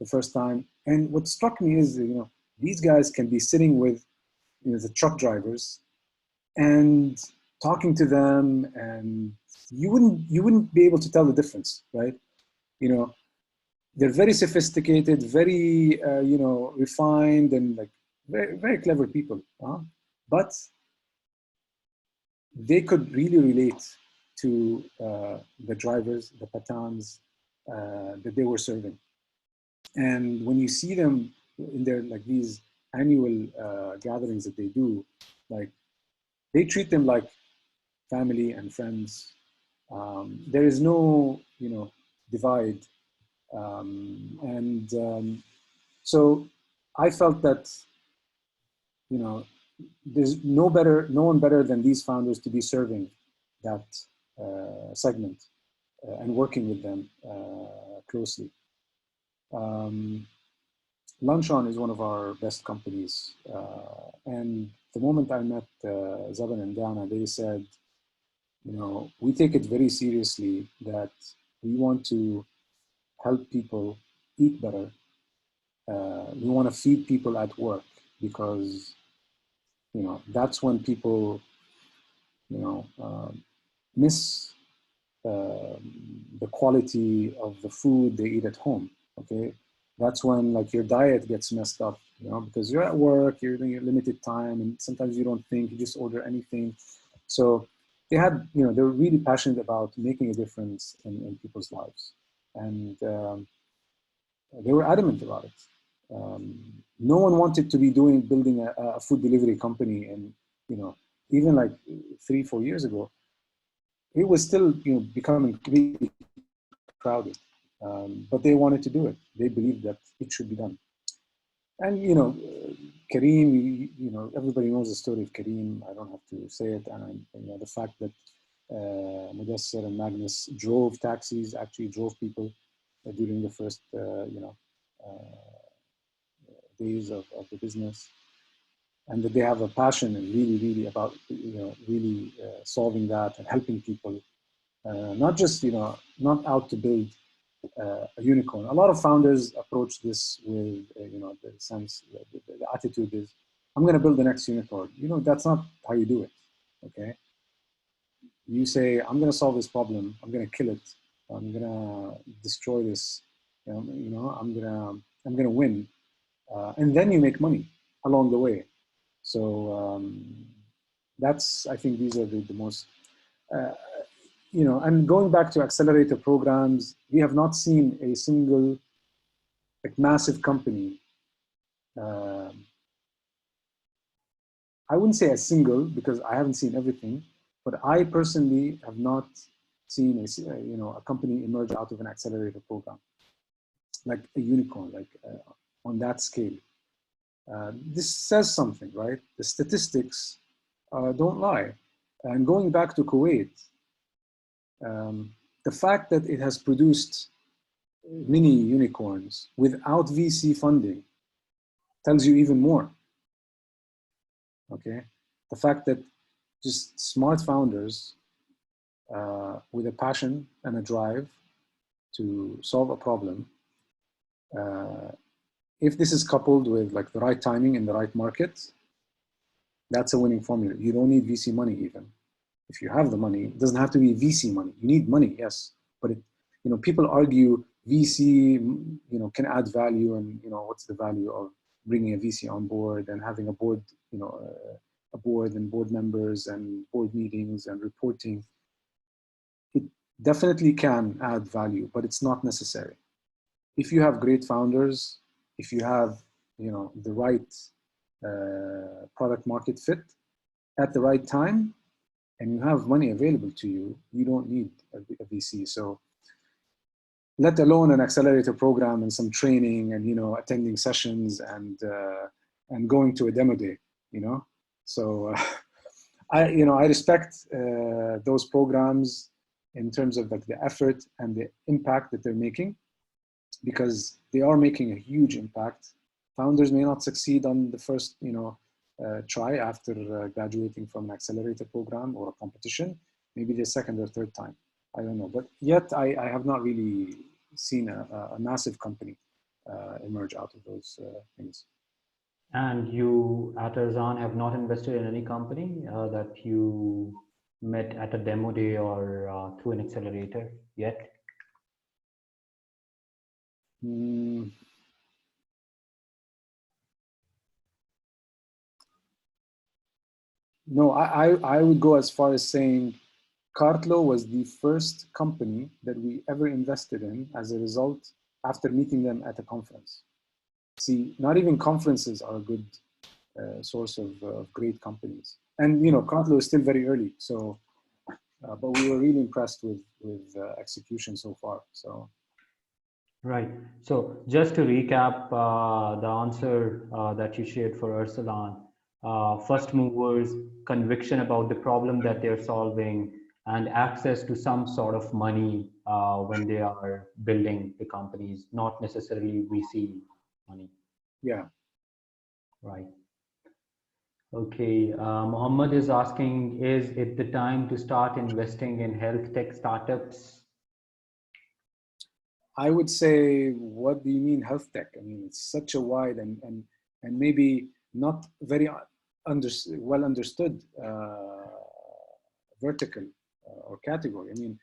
the first time, and what struck me is, these guys can be sitting with, the truck drivers and talking to them, and you wouldn't be able to tell the difference, right? They're very sophisticated, very refined, and like very, very clever people, but they could really relate to the drivers, the Pathans that they were serving. And when you see them in their like these annual gatherings that they do, like they treat them like family and friends. There is no divide, so I felt that there's no one better than these founders to be serving that segment and working with them closely. Lunchon is one of our best companies, and the moment I met Zaban and Dana, they said, we take it very seriously that we want to help people eat better. We want to feed people at work, because that's when people miss the quality of the food they eat at home. Okay, that's when like your diet gets messed up, because you're at work, you're doing your limited time, and sometimes you don't think, you just order anything. So they had, they were really passionate about making a difference in people's lives, and they were adamant about it. No one wanted to be building a food delivery company, and even like 3-4 years ago, it was still becoming really crowded, but they wanted to do it. They believed that it should be done. And Kareem, everybody knows the story of Kareem. I don't have to say it. And the fact that Mudassir and Magnus drove taxis, actually drove people during the first days of the business. and that they have a passion and really about, really solving that and helping people, not just, not out to build a unicorn. A lot of founders approach this with, the sense, the attitude is, I'm going to build the next unicorn. That's not how you do it. Okay. You say, I'm going to solve this problem. I'm going to kill it. I'm going to destroy this. I'm going to win. And then you make money along the way. So I think these are the most, and going back to accelerator programs, we have not seen a single massive company. I wouldn't say a single, because I haven't seen everything, but I personally have not seen a company emerge out of an accelerator program, like a unicorn, like on that scale. This says something, right? The statistics don't lie. And going back to Kuwait, the fact that it has produced mini unicorns without VC funding tells you even more. Okay, the fact that just smart founders with a passion and a drive to solve a problem, if this is coupled with like the right timing and the right market, that's a winning formula. You don't need VC money even. If you have the money, it doesn't have to be VC money. You need money, yes, but people argue VC, can add value, and what's the value of bringing a VC on board and having a board, a board and board members and board meetings and reporting. It definitely can add value, but it's not necessary. If you have great founders, if you have, the right product market fit at the right time, and you have money available to you, you don't need a VC. So let alone an accelerator program and some training and, attending sessions and going to a demo day, So I respect those programs in terms of like the effort and the impact that they're making, because they are making a huge impact. Founders may not succeed on the first, try after graduating from an accelerator program or a competition, maybe the second or third time. I don't know, but yet I have not really seen a massive company emerge out of those things. And you at Arzan have not invested in any company that you met at a demo day or through an accelerator yet? No, I would go as far as saying Cartlo was the first company that we ever invested in as a result after meeting them at a conference. See, not even conferences are a good source of great companies. And, Cartlo is still very early. So, but we were really impressed with execution so far. So. Right. So just to recap the answer that you shared for Arzan, first movers, conviction about the problem that they're solving, and access to some sort of money when they are building the companies, not necessarily VC money. Yeah. Right. Okay. Muhammad is asking, is it the time to start investing in health tech startups? I would say, what do you mean health tech? I mean, it's such a wide and maybe not very well understood vertical or category. I mean,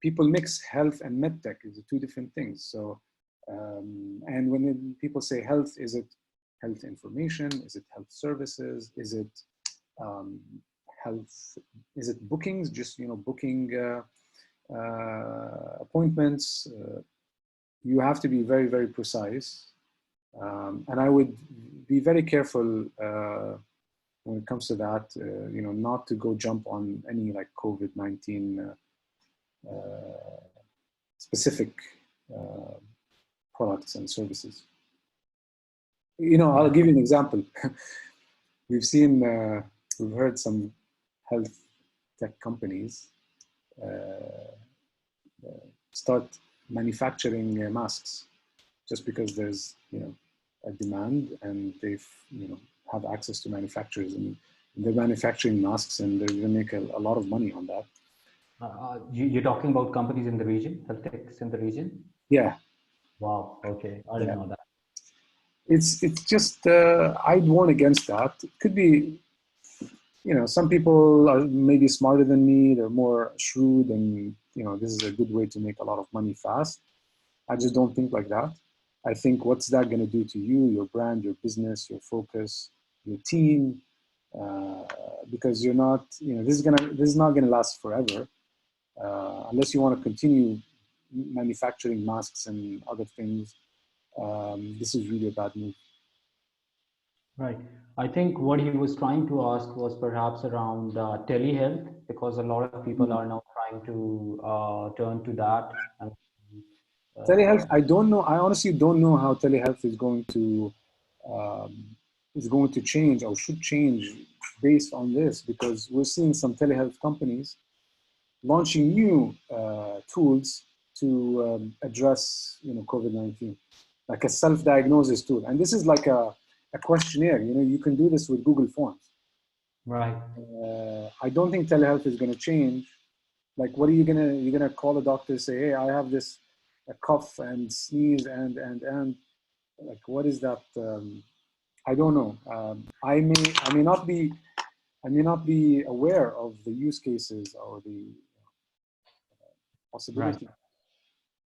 people mix health and med tech. It's two different things. So, and when people say health, is it health information? Is it health services? Is it health? Is it bookings? Just booking appointments. You have to be very, very precise. And I would be very careful when it comes to that, not to go jump on any like COVID-19 specific products and services. I'll give you an example. We've heard some health tech companies start manufacturing masks just because there's a demand, and they've have access to manufacturers, and they're manufacturing masks, and they're going to make a lot of money on that. You're talking about companies in the region, health techs in the region? Yeah. Wow. Okay. I didn't know that. It's just, I'd warn against that. It could be, some people are maybe smarter than me. They're more shrewd, and, this is a good way to make a lot of money fast. I just don't think like that. I think what's that going to do to you, your brand, your business, your focus, your team, because you're not, this is not going to last forever, unless you want to continue manufacturing masks and other things. This is really a bad move. Right. I think what he was trying to ask was perhaps around telehealth, because a lot of people are now trying to turn to that. And, telehealth, I don't know. I honestly don't know how telehealth is going to change or should change based on this, because we're seeing some telehealth companies launching new tools to address COVID-19, like a self-diagnosis tool. And this is like a questionnaire. You can do this with Google Forms. right. I don't think telehealth is going to change. Like, what are you gonna call a doctor and say, hey, I have this a cough and sneeze and like, what is that? I don't know. I may not be aware of the use cases or the possibility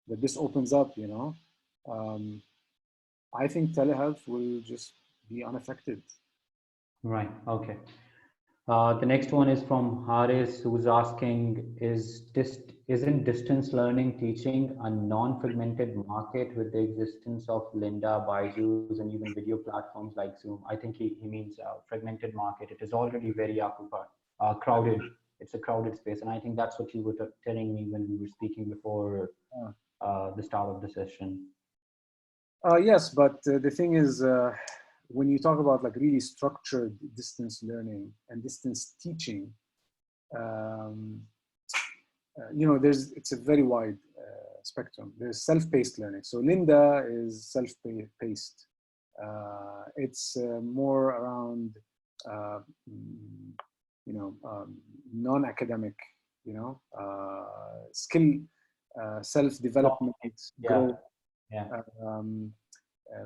that this opens up. I think telehealth will just be unaffected. Right. Okay. The next one is from Haris, who's asking, isn't distance learning teaching a non-fragmented market with the existence of Linda, Byju's, and even video platforms like Zoom? I think he means fragmented market. It is already very occupied, crowded. It's a crowded space. And I think that's what you were telling me when we were speaking before the start of the session. Yes, but the thing is, when you talk about like really structured distance learning and distance teaching, it's a very wide spectrum. There's self-paced learning. So Linda is self-paced. It's more around, non-academic, skill, self-development, growth. Yeah.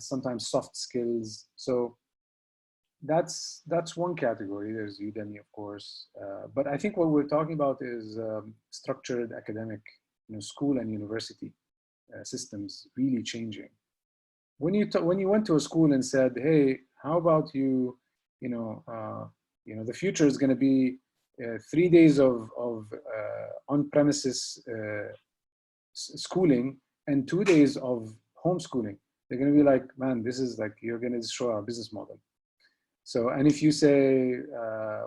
Sometimes soft skills. So that's one category. There's Udemy, of course, but I think what we're talking about is structured academic, school and university systems really changing. When you went to a school and said, hey, how about the future is going to be 3 days of on-premises schooling and 2 days of homeschooling, they're going to be like, man, this is like, you're going to destroy our business model. So, and if you say,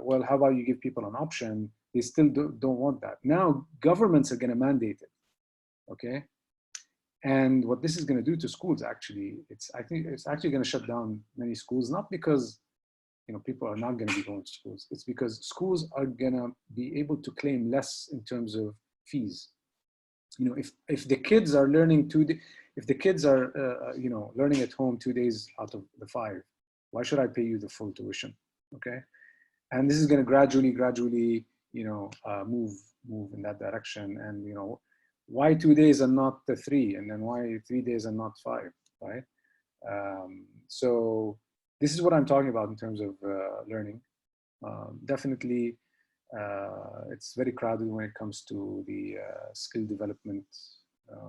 well, how about you give people an option? They still don't want that. Now, governments are going to mandate it, okay? And what this is going to do to schools, actually, I think it's actually going to shut down many schools, not because people are not going to be going to schools. It's because schools are going to be able to claim less in terms of fees. If the kids are learning if the kids are learning at home 2 days out of the 5, why should I pay you the full tuition? Okay, and this is going to gradually move in that direction. And why 2 days and not the 3, and then why 3 days and not 5, right? So this is what I'm talking about in terms of learning. Definitely. It's very crowded when it comes to the skill development,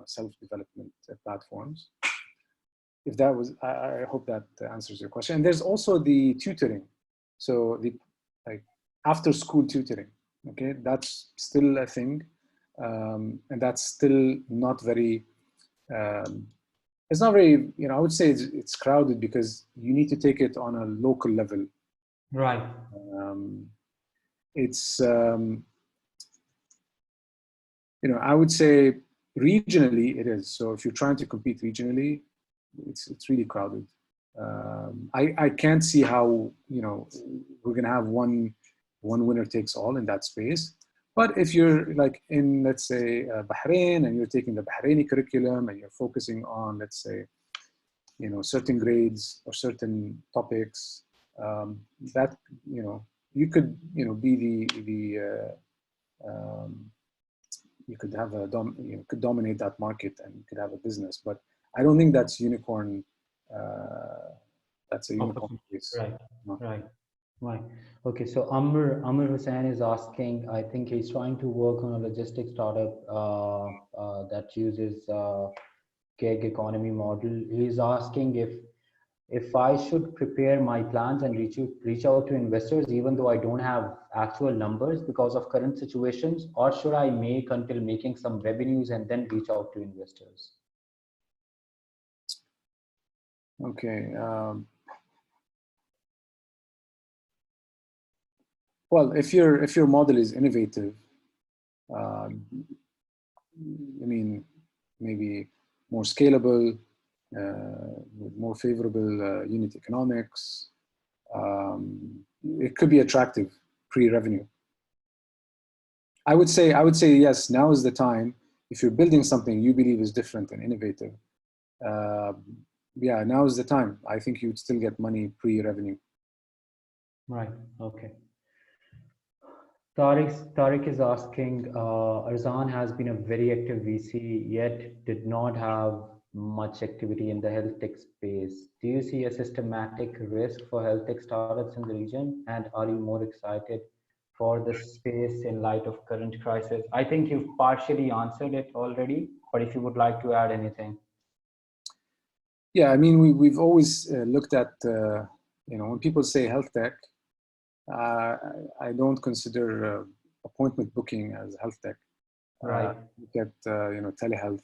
self-development platforms. If that was, I hope that answers your question. And there's also the tutoring. So the after-school tutoring, okay? That's still a thing. And that's still not very, it's not very, I would say it's crowded because you need to take it on a local level. Right. It's, I would say regionally it is. So if you're trying to compete regionally, it's really crowded. I can't see how, we're going to have one winner takes all in that space. But if you're like in, let's say, Bahrain, and you're taking the Bahraini curriculum and you're focusing on, let's say, certain grades or certain topics, that, you could, be you could have could dominate that market and you could have a business, but I don't think that's unicorn. That's a unicorn case. Right, No. right, right. Okay, so Amr Hussain is asking, I think he's trying to work on a logistics startup that uses gig economy model. He's asking if I should prepare my plans and reach out to investors, even though I don't have actual numbers because of current situations, or should I make until making some revenues and then reach out to investors? Okay. Well, if your model is innovative, I mean, maybe more scalable, with more favorable unit economics, it could be attractive pre-revenue. I would say yes. Now is the time. If you're building something you believe is different and innovative, yeah, now is the time. I think you'd still get money pre-revenue. Right. Okay. Tariq is asking, Arzan has been a very active VC, yet did not have much activity in the health tech space. Do you see a systematic risk for health tech startups in the region? And are you more excited for the space in light of current crisis? I think you've partially answered it already, but if you would like to add anything. Yeah, I mean, we've always looked at, when people say health tech, I don't consider appointment booking as health tech. Right. Look at, telehealth,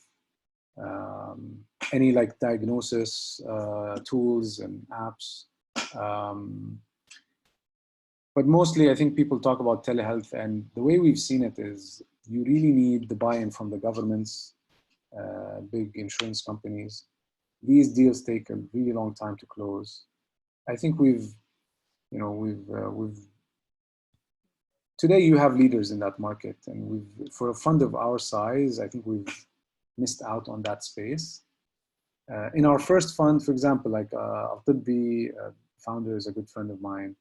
any like diagnosis tools and apps. But mostly I think people talk about telehealth, and the way we've seen it is you really need the buy-in from the governments, big insurance companies. These deals take a really long time to close. I think today you have leaders in that market, and for a fund of our size, I think we've missed out on that space. In our first fund, for example, like attendee founder is a good friend of mine,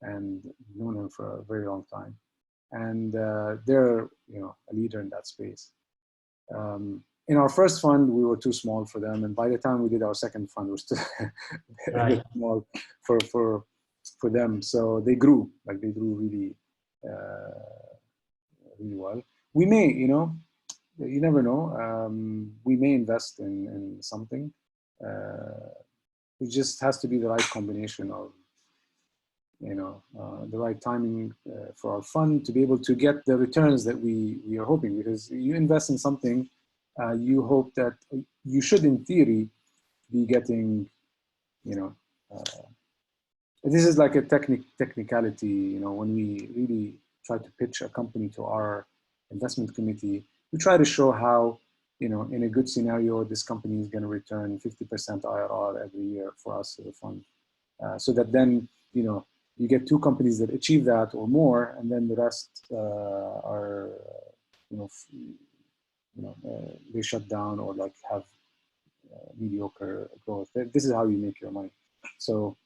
and known him for a very long time, and they're a leader in that space. In our first fund, we were too small for them, and by the time we did our second fund, we're still a bit small for them. So they grew really really well. We may, you never know. We may invest in something. It just has to be the right combination of, the right timing for our fund to be able to get the returns that we are hoping. Because you invest in something, you hope that you should, in theory, be getting, this is like a technicality, when we really try to pitch a company to our investment committee, we try to show how, in a good scenario, this company is going to return 50% IRR every year for us as a fund. So that then, you get two companies that achieve that or more, and then the rest are, they shut down or like have mediocre growth. This is how you make your money. So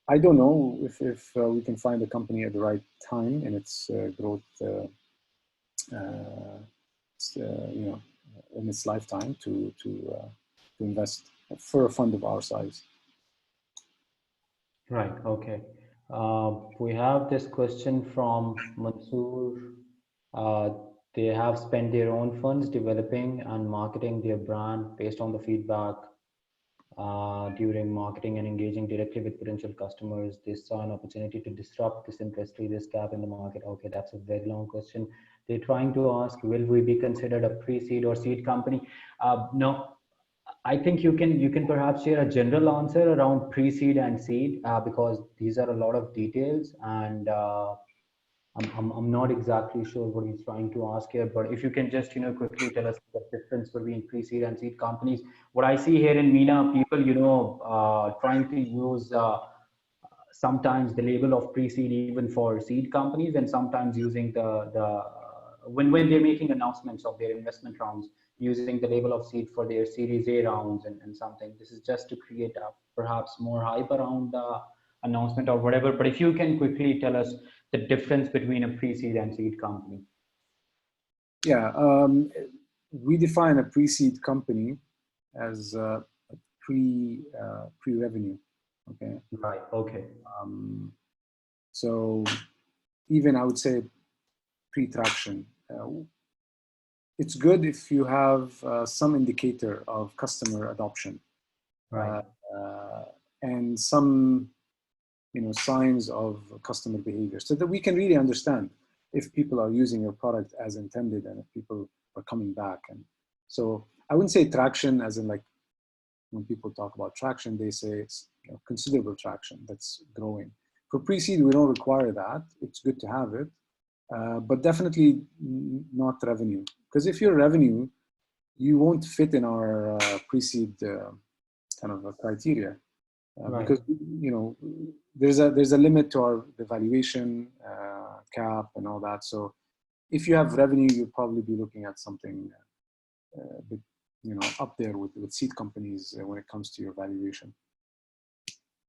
I don't know if we can find a company at the right time in its growth, in its lifetime to invest for a fund of our size. Right. Okay. We have this question from Mansoor. They have spent their own funds developing and marketing their brand based on the feedback during marketing and engaging directly with potential customers. They saw an opportunity to disrupt this industry, this gap in the market. Okay, that's a very long question. They're trying to ask, will we be considered a pre-seed or seed company? No. I think you can perhaps share a general answer around pre-seed and seed because these are a lot of details, and I'm not exactly sure what he's trying to ask here. But if you can just quickly tell us the difference between pre-seed and seed companies. What I see here in MENA, people trying to use sometimes the label of pre-seed even for seed companies, and sometimes using when they're making announcements of their investment rounds, using the label of seed for their Series A rounds and something. This is just to create perhaps more hype around announcement or whatever, but if you can quickly tell us the difference between a pre-seed and seed company. Yeah, we define a pre-seed company as a pre-revenue. Okay. Right. Okay. So even I would say pre-traction. It's good if you have some indicator of customer adoption, Right. and some signs of customer behavior, so that we can really understand if people are using your product as intended and if people are coming back. And so I wouldn't say traction as in like when people talk about traction, they say it's considerable traction that's growing. For pre-seed, we don't require that. It's good to have it, but definitely not revenue. Because if you're revenue, you won't fit in our pre-seed kind of a criteria. Right. Because there's a limit to the valuation cap and all that. So if you have revenue, you'll probably be looking at something up there with seed companies when it comes to your valuation.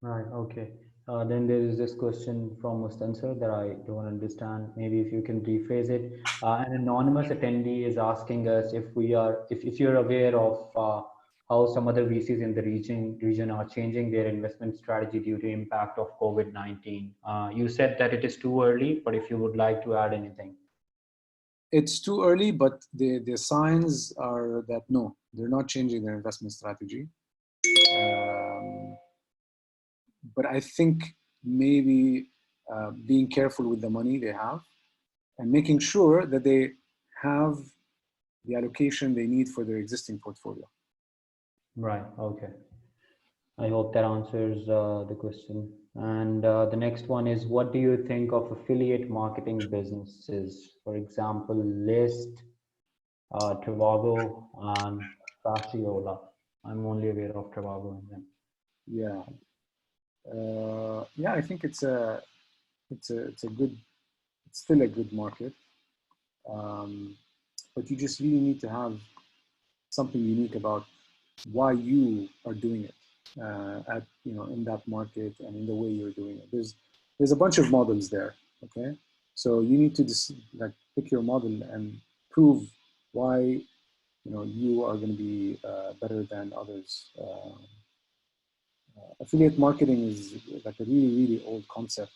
Right. Okay. Then there is this question from Mustansir that I don't understand. Maybe if you can rephrase it. An anonymous attendee is asking us if you're aware of how some other VCs in the region are changing their investment strategy due to impact of COVID-19. You said that it is too early, but if you would like to add anything. It's too early, but the signs are that no, they're not changing their investment strategy. But I think maybe being careful with the money they have and making sure that they have the allocation they need for their existing portfolio. Right. Okay. I hope that answers the question. And the next one is, what do you think of affiliate marketing businesses? For example, List, Trivago, and Fasciola. I'm only aware of Trivago and them. Yeah. Yeah, I think it's still a good market. But you just really need to have something unique about why you are doing it in that market and in the way you're doing it. There's a bunch of models there. Okay, so you need to just pick your model and prove why you are going to be better than others. Affiliate marketing is like a really old concept.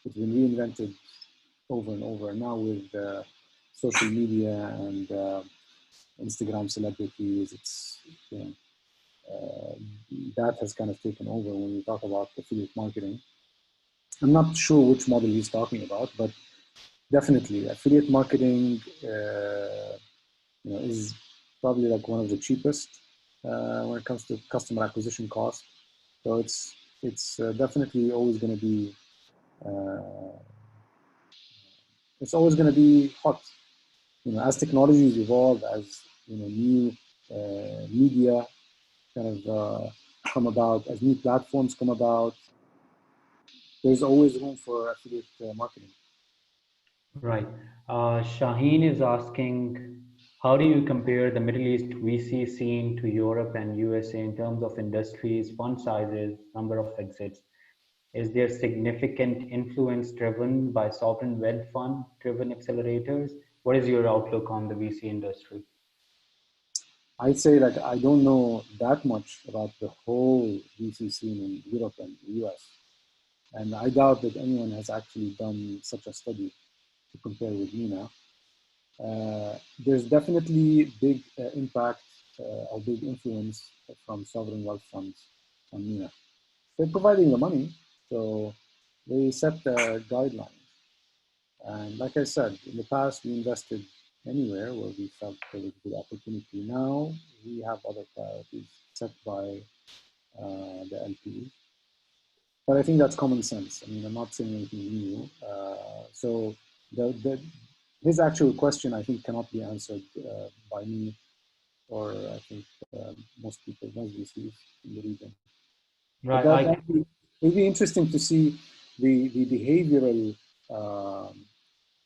It's been reinvented over and over. Now with social media and Instagram celebrities, it's that has kind of taken over when we talk about affiliate marketing. I'm not sure which model he's talking about, but definitely affiliate marketing is probably like one of the cheapest when it comes to customer acquisition cost. So it's definitely always going to be hot. As technologies evolve, as new media kind of come about, as new platforms come about, there's always room for affiliate marketing. Right. Shaheen is asking, how do you compare the Middle East VC scene to Europe and USA in terms of industries, fund sizes, number of exits? Is there significant influence driven by sovereign wealth fund driven accelerators? What is your outlook on the VC industry? I'd say I don't know that much about the whole VC scene in Europe and the US. And I doubt that anyone has actually done such a study to compare with MENA. There's definitely big impact or big influence from sovereign wealth funds on MENA. They're providing the money, so they set the guidelines. And like I said, in the past, we invested anywhere where we felt there was a good opportunity. Now we have other priorities set by the LPs. But I think that's common sense. I mean, I'm not saying anything new. So his actual question, I think, cannot be answered by me or I think most people, most VCs in the region. Right. But it'd be interesting to see the behavioral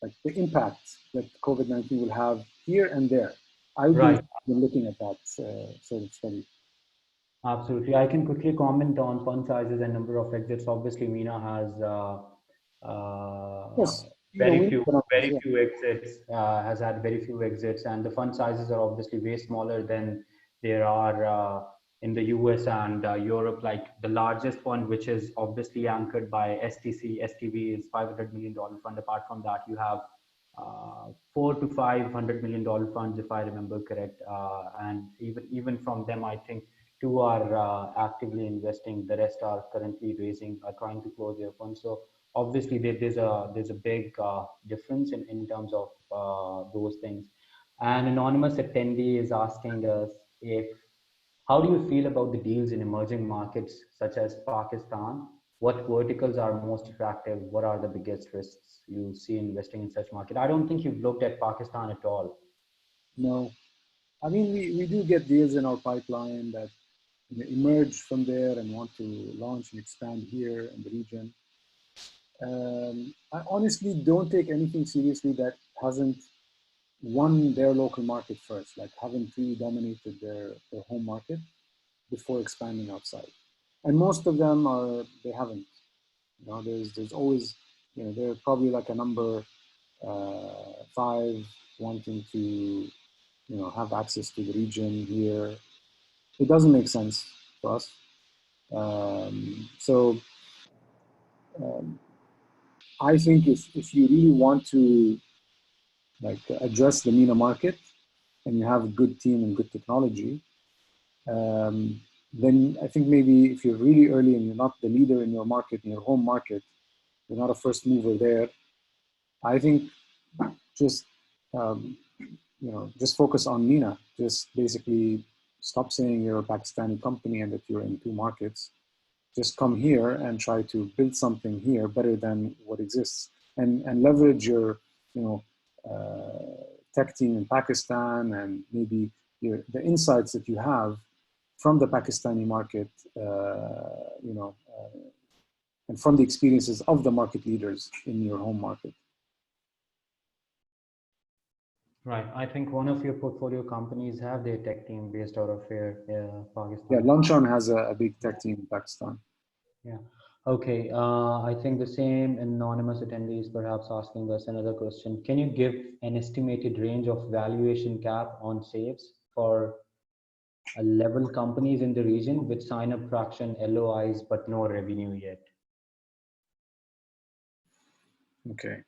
like the impact that COVID-19 will have here and there. I would be interested in looking at that sort of study. Absolutely. I can quickly comment on fund sizes and number of exits. Obviously, MENA has Yes, you know, we know the numbers, very yeah. few exits, has had very few exits, and the fund sizes are obviously way smaller than there are in the US and Europe. Like the largest fund, which is obviously anchored by STC, STV is $500 million fund. Apart from that, you have four to $500 million funds, if I remember correct. And even from them, I think two are actively investing. The rest are currently raising, trying to close their funds. So obviously there's a big difference in terms of those things. An anonymous attendee is asking us if how do you feel about the deals in emerging markets such as Pakistan? What verticals are most attractive? What are the biggest risks you see investing in such market? I don't think you've looked at Pakistan at all. No, I mean, we do get deals in our pipeline that emerge from there and want to launch and expand here in the region. I honestly don't take anything seriously that hasn't won their local market first, like haven't really dominated their home market before expanding outside. And most of them are, they haven't. You know, there's always, you know, they're probably like a number five wanting to, you know, have access to the region here. It doesn't make sense for us. So I think if you really want to like address the MENA market and you have a good team and good technology, then I think maybe if you're really early and you're not the leader in your market, in your home market, you're not a first mover there, I think just, you know, just focus on MENA. Just basically stop saying you're a Pakistani company and that you're in two markets. Just come here and try to build something here better than what exists, and leverage your, you know, tech team in Pakistan and maybe the insights that you have from the Pakistani market, you know, and from the experiences of the market leaders in your home market. Right. I think one of your portfolio companies have their tech team based out of here, Pakistan. Yeah, Lanchan has a big tech team in Pakistan. Yeah. Okay. I think the same anonymous attendee is perhaps asking us another question. Can you give an estimated range of valuation cap on saves for level companies in the region with sign-up traction, LOIs, but no revenue yet? Okay.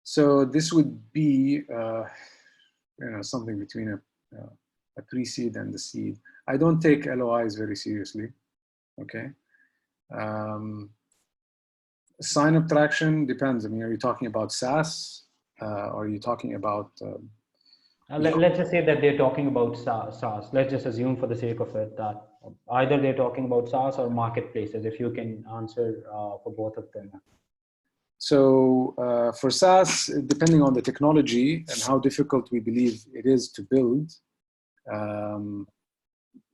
So this would be, you know, something between a pre-seed and the seed. I don't take LOIs very seriously. Okay. Sign-up traction depends. I mean, are you talking about SaaS? Or are you talking about? Let's just say that they're talking about SaaS. Let's just assume for the sake of it that either they're talking about SaaS or marketplaces, if you can answer for both of them. So for SaaS, depending on the technology and how difficult we believe it is to build,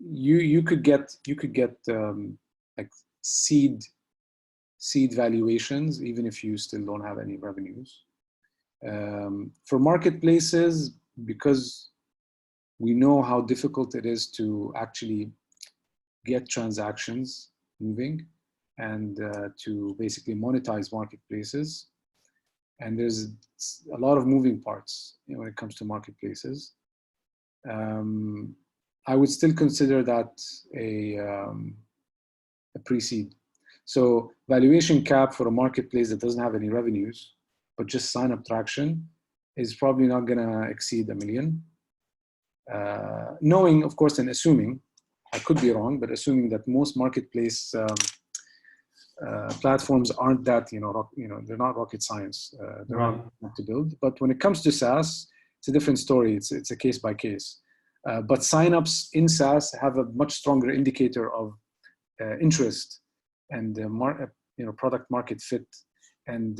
you could get like seed valuations even if you still don't have any revenues. For marketplaces, because we know how difficult it is to actually get transactions moving and to basically monetize marketplaces. And there's a lot of moving parts, you know, when it comes to marketplaces. I would still consider that a pre-seed. So valuation cap for a marketplace that doesn't have any revenues, but just sign-up traction is probably not gonna exceed $1 million. Knowing, of course, and assuming, I could be wrong, but assuming that most marketplace platforms aren't that, you know, they're not rocket science. They're not to build. But when it comes to SaaS, it's a different story. It's a case by case. But signups in SaaS have a much stronger indicator of interest and you know, product market fit. And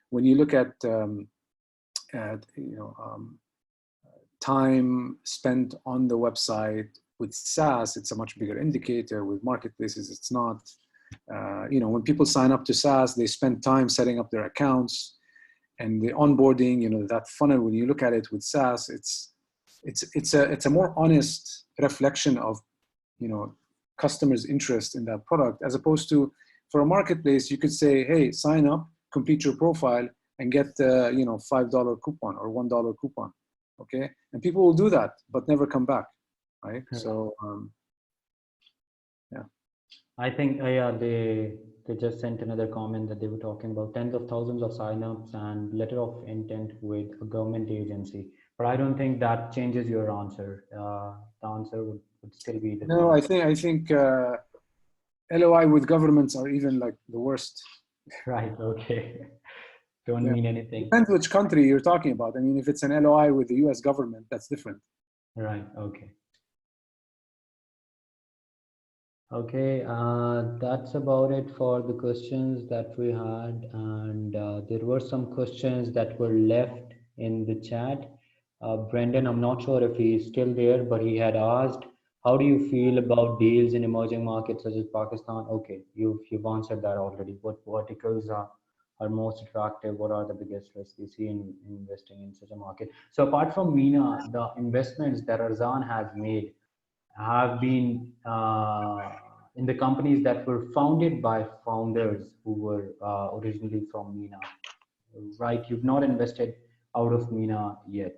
when you look at you know, time spent on the website with SaaS, it's a much bigger indicator. With marketplaces, it's not. You know, when people sign up to SaaS, they spend time setting up their accounts and the onboarding. You know, that funnel. When you look at it with SaaS, it's a more honest reflection of, you know, customers' interest in that product, as opposed to for a marketplace, you could say, hey, sign up, complete your profile, and get you know, $5 coupon or $1 coupon, okay? And people will do that, but never come back, right? So yeah. I think yeah, they just sent another comment that they were talking about tens of thousands of signups and letter of intent with a government agency. But I don't think that changes your answer. The answer would still be the No, same. I think LOI with governments are even like the worst. Right. Okay. Don't Yeah. mean anything. Depends which country you're talking about. I mean, if it's an LOI with the US government, that's different. Right. Okay. Okay, that's about it for the questions that we had. And there were some questions that were left in the chat. Brendan, I'm not sure if he's still there, but he had asked, how do you feel about deals in emerging markets such as Pakistan? Okay, you've answered that already. What verticals are most attractive? What are the biggest risks you see in investing in such a market? So apart from MENA, the investments that Arzan has made have been in the companies that were founded by founders who were originally from MENA, right? You've not invested out of MENA yet.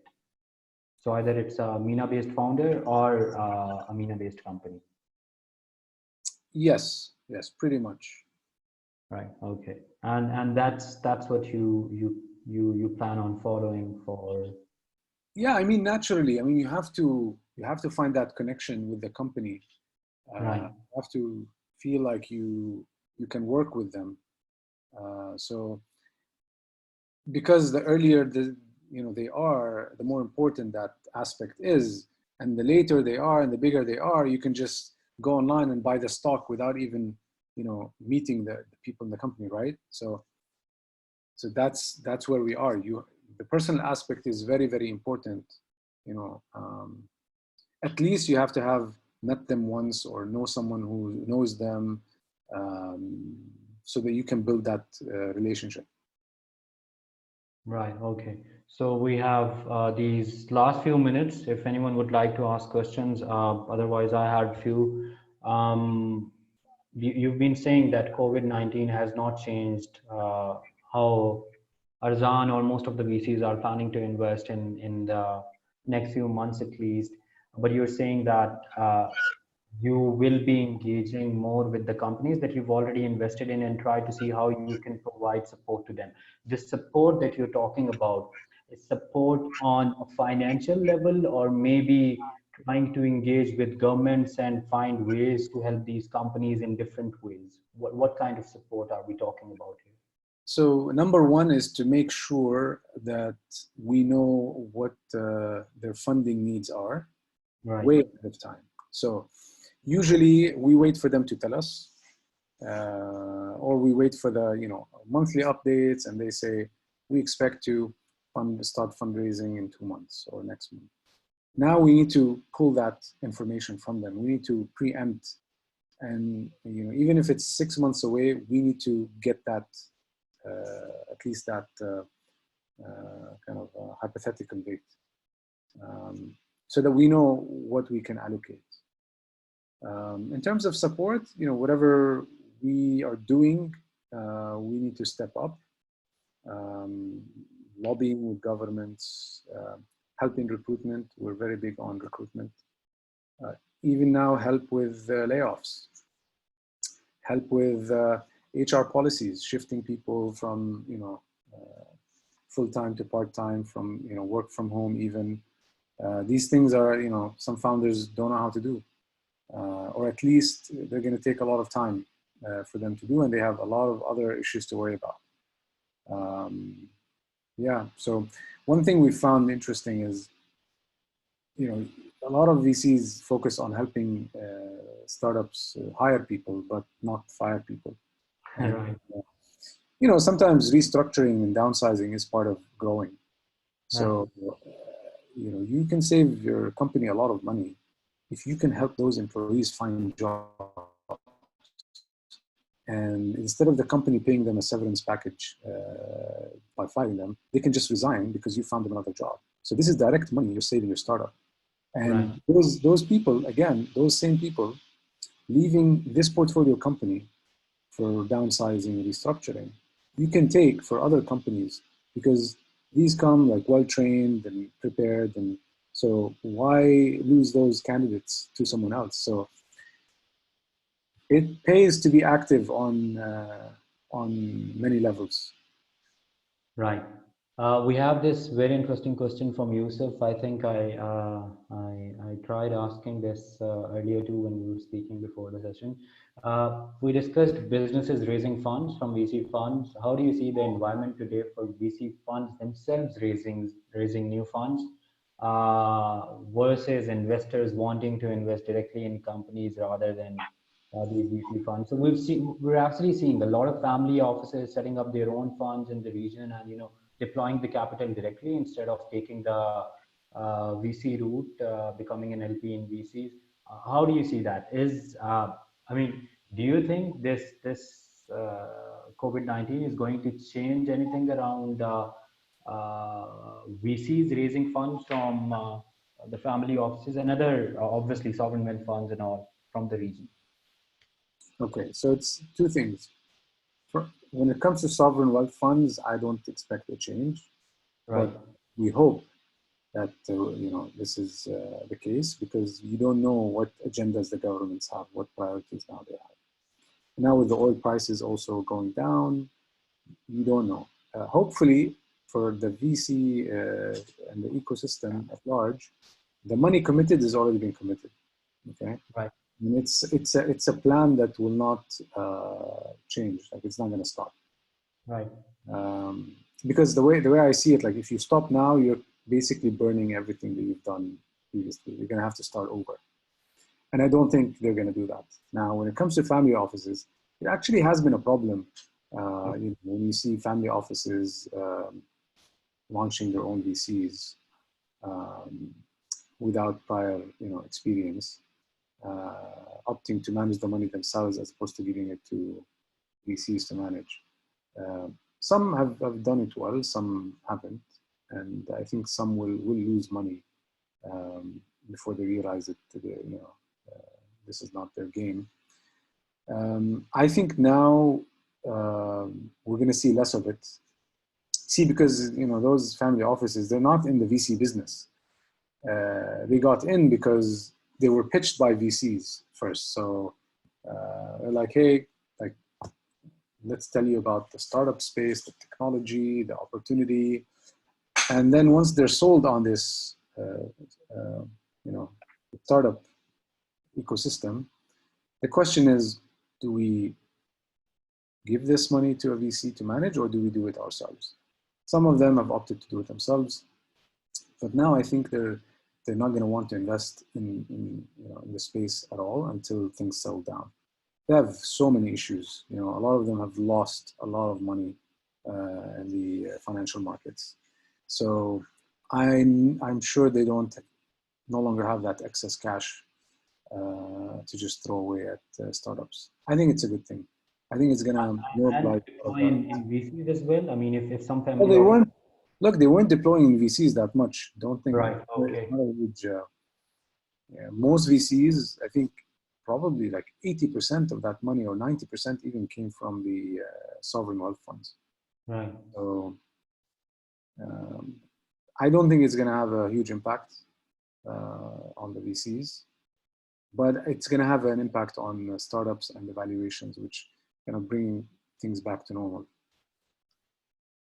So either it's a MENA-based founder or a MENA-based company. Yes, yes, pretty much. Right. Okay. And that's what you plan on following for. Yeah, I mean, naturally, I mean, you have to find that connection with the company. Right. You have to feel like you can work with them. So because the earlier they are, the more important that aspect is, and the later they are and the bigger they are, you can just go online and buy the stock without even meeting the people in the company, right? So that's where we are. The personal aspect is very, very important. At least you have to have met them once or know someone who knows them, so that you can build that relationship. Right. Okay. So we have these last few minutes. If anyone would like to ask questions, otherwise I had few. You've been saying that COVID-19 has not changed how Arzan or most of the VCs are planning to invest in the next few months at least. But you're saying that you will be engaging more with the companies that you've already invested in and try to see how you can provide support to them. The support that you're talking about is support on a financial level, or maybe trying to engage with governments and find ways to help these companies in different ways. What kind of support are we talking about here? So number one is to make sure that we know what their funding needs are, Right. way ahead of time. So usually we wait for them to tell us, or we wait for the monthly updates, and they say we expect to start fundraising in 2 months or next month. Now we need to pull that information from them. We need to preempt, and even if it's 6 months away, we need to get that at least that kind of hypothetical date, so that we know what we can allocate. In terms of support, whatever we are doing, we need to step up. Lobbying with governments, helping recruitment. We're very big on recruitment. Even now, help with layoffs, help with HR policies, shifting people from full-time to part-time, from work from home even. These things are some founders don't know how to do, or at least they're going to take a lot of time for them to do, and they have a lot of other issues to worry about. Yeah, so one thing we found interesting is a lot of VCs focus on helping startups hire people, but not fire people. And, Right. Sometimes restructuring and downsizing is part of growing. So, you can save your company a lot of money if you can help those employees find jobs. And instead of the company paying them a severance package by firing them, they can just resign because you found them another job. So this is direct money you're saving your startup. And those people, again, those same people leaving this portfolio company for downsizing and restructuring, you can take for other companies, because these come like well-trained and prepared, and so why lose those candidates to someone else? So it pays to be active on many levels. Right. We have this very interesting question from Yusuf. I think I tried asking this earlier too when we were speaking before the session. We discussed businesses raising funds from VC funds. How do you see the environment today for VC funds themselves raising new funds versus investors wanting to invest directly in companies rather than these VC funds? So we're actually seeing a lot of family offices setting up their own funds in the region and deploying the capital directly instead of taking the VC route, becoming an LP in VCs. How do you see that? I mean, do you think this COVID-19 is going to change anything around VCs raising funds from the family offices and other, obviously, sovereign wealth funds and all from the region? Okay, so it's two things. When it comes to sovereign wealth funds, I don't expect a change. Right. But we hope that this is the case, because you don't know what agendas the governments have, what priorities now they have. Now with the oil prices also going down, you don't know. Hopefully for the VC and the ecosystem at large, the money committed has already been committed. Okay. Right. And it's a plan that will not change. Like, it's not going to stop. Right. Because the way I see it, like, if you stop now, you're basically burning everything that you've done previously. You're going to have to start over. And I don't think they're going to do that. Now, when it comes to family offices, it actually has been a problem. When you see family offices launching their own VCs without prior experience, opting to manage the money themselves as opposed to giving it to VCs to manage. Some have done it well, some haven't, and I think some will lose money before they realize that this is not their game. I think now we're going to see less of it. See, because those family offices, they're not in the VC business. They got in because they were pitched by VCs first. So they're like, hey, like, let's tell you about the startup space, the technology, the opportunity. And then once they're sold on this, startup ecosystem, the question is, do we give this money to a VC to manage, or do we do it ourselves? Some of them have opted to do it themselves, but now I think they're not going to want to invest in the space at all until things settle down. They have so many issues. A lot of them have lost a lot of money in the financial markets. So I'm sure they no longer have that excess cash to just throw away at startups. I think it's a good thing. I think it's going to work like in VCs as well. I mean, if some family. Well, they weren't deploying in VCs that much. Don't think. Right. Okay. Not a huge, most VCs, I think, probably like 80% of that money, or 90% even, came from the sovereign wealth funds. Right. So I don't think it's going to have a huge impact on the VCs, but it's going to have an impact on startups and the valuations, which bring things back to normal.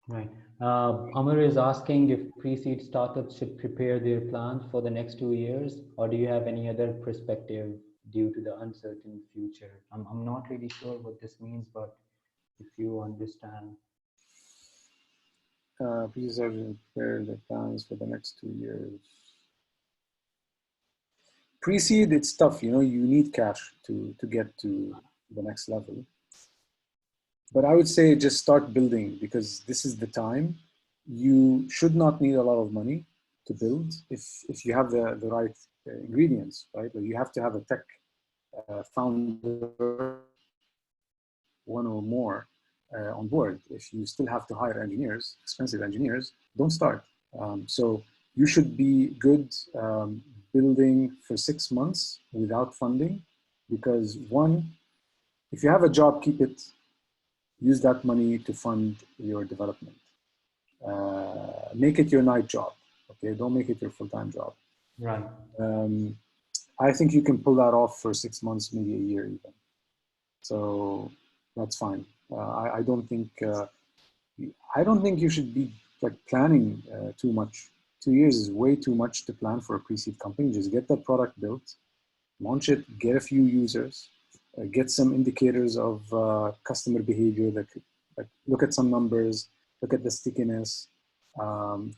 Right. Amr is asking if pre-seed startups should prepare their plans for the next 2 years, or do you have any other perspective due to the uncertain future? I'm not really sure what this means, but if you understand. Please prepare the plans for the next 2 years. Pre-seed, it's tough. You need cash to get to the next level. But I would say just start building, because this is the time. You should not need a lot of money to build if you have the right ingredients, right? Like, you have to have a tech founder, one or more, on board. If you still have to hire engineers, expensive engineers, don't start. So you should be good building for 6 months without funding, because one, if you have a job, keep it. Use that money to fund your development. Make it your night job. Okay, don't make it your full-time job. Right. I think you can pull that off for 6 months, maybe a year even. So that's fine. I don't think you should be like planning too much. 2 years is way too much to plan for a pre-seed company. Just get that product built, launch it, get a few users, get some indicators of customer behavior that could, like, look at some numbers, look at the stickiness,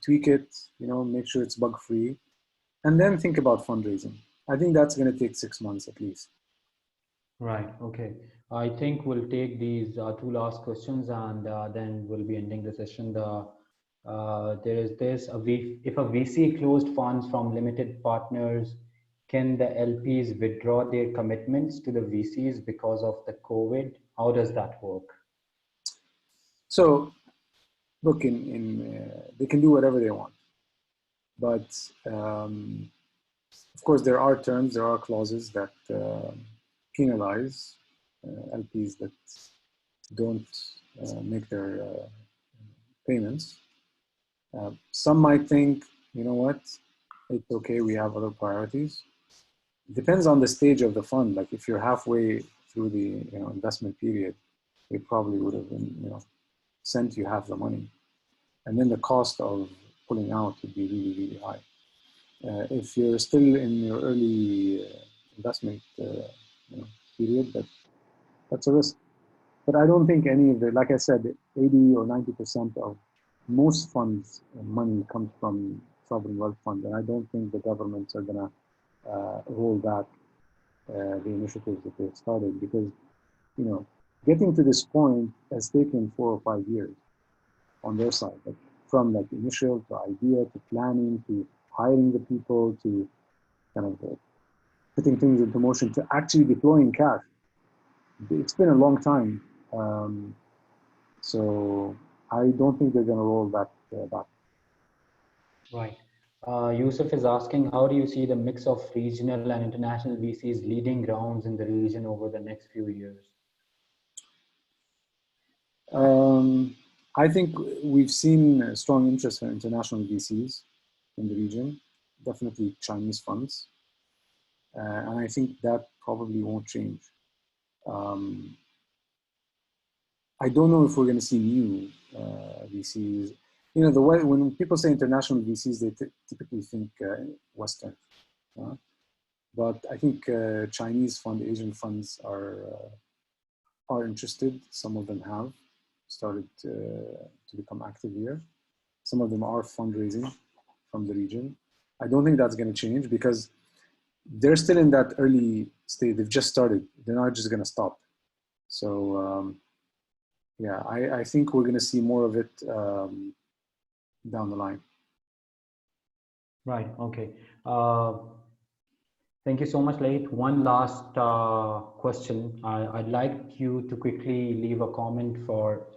tweak it, make sure it's bug-free, and then think about fundraising. I think that's going to take 6 months at least. Right. Okay. I think we'll take these two last questions, and then we'll be ending the session. There is this: if a VC closed funds from limited partners, can the LPs withdraw their commitments to the VCs because of the COVID? How does that work? So, look, they can do whatever they want, but of course there are terms, there are clauses that penalize LPs that don't make their payments. Some might think, you know what, it's okay, we have other priorities. It depends on the stage of the fund. Like if you're halfway through the investment period, they probably would have been sent you half the money, and then the cost of pulling out would be really, really high. If you're still in your early investment period, that's a risk. But I don't think any of the, like I said, 80 or 90% of most funds money comes from sovereign wealth funds, and I don't think the governments are gonna roll back the initiatives that they've started, because getting to this point has taken 4 or 5 years on their side, like from like initial to idea to planning to hiring the people to kind of putting things into motion to actually deploying cash. It's been a long time. So I don't think they're going to roll that back. Right. Yusuf is asking, how do you see the mix of regional and international VCs leading rounds in the region over the next few years? I think we've seen a strong interest from international VCs in the region, definitely Chinese funds. And I think that probably won't change. I don't know if we're going to see new VCs. The way when people say international VCs, they typically think Western. But I think Chinese fund, Asian funds are interested. Some of them have started to become active here. Some of them are fundraising from the region. I don't think that's going to change because they're still in that early stage. They've just started. They're not just going to stop. So yeah, I think we're going to see more of it down the line. Right. Okay. Thank you so much, Laith. One last question. I'd like you to quickly leave a comment for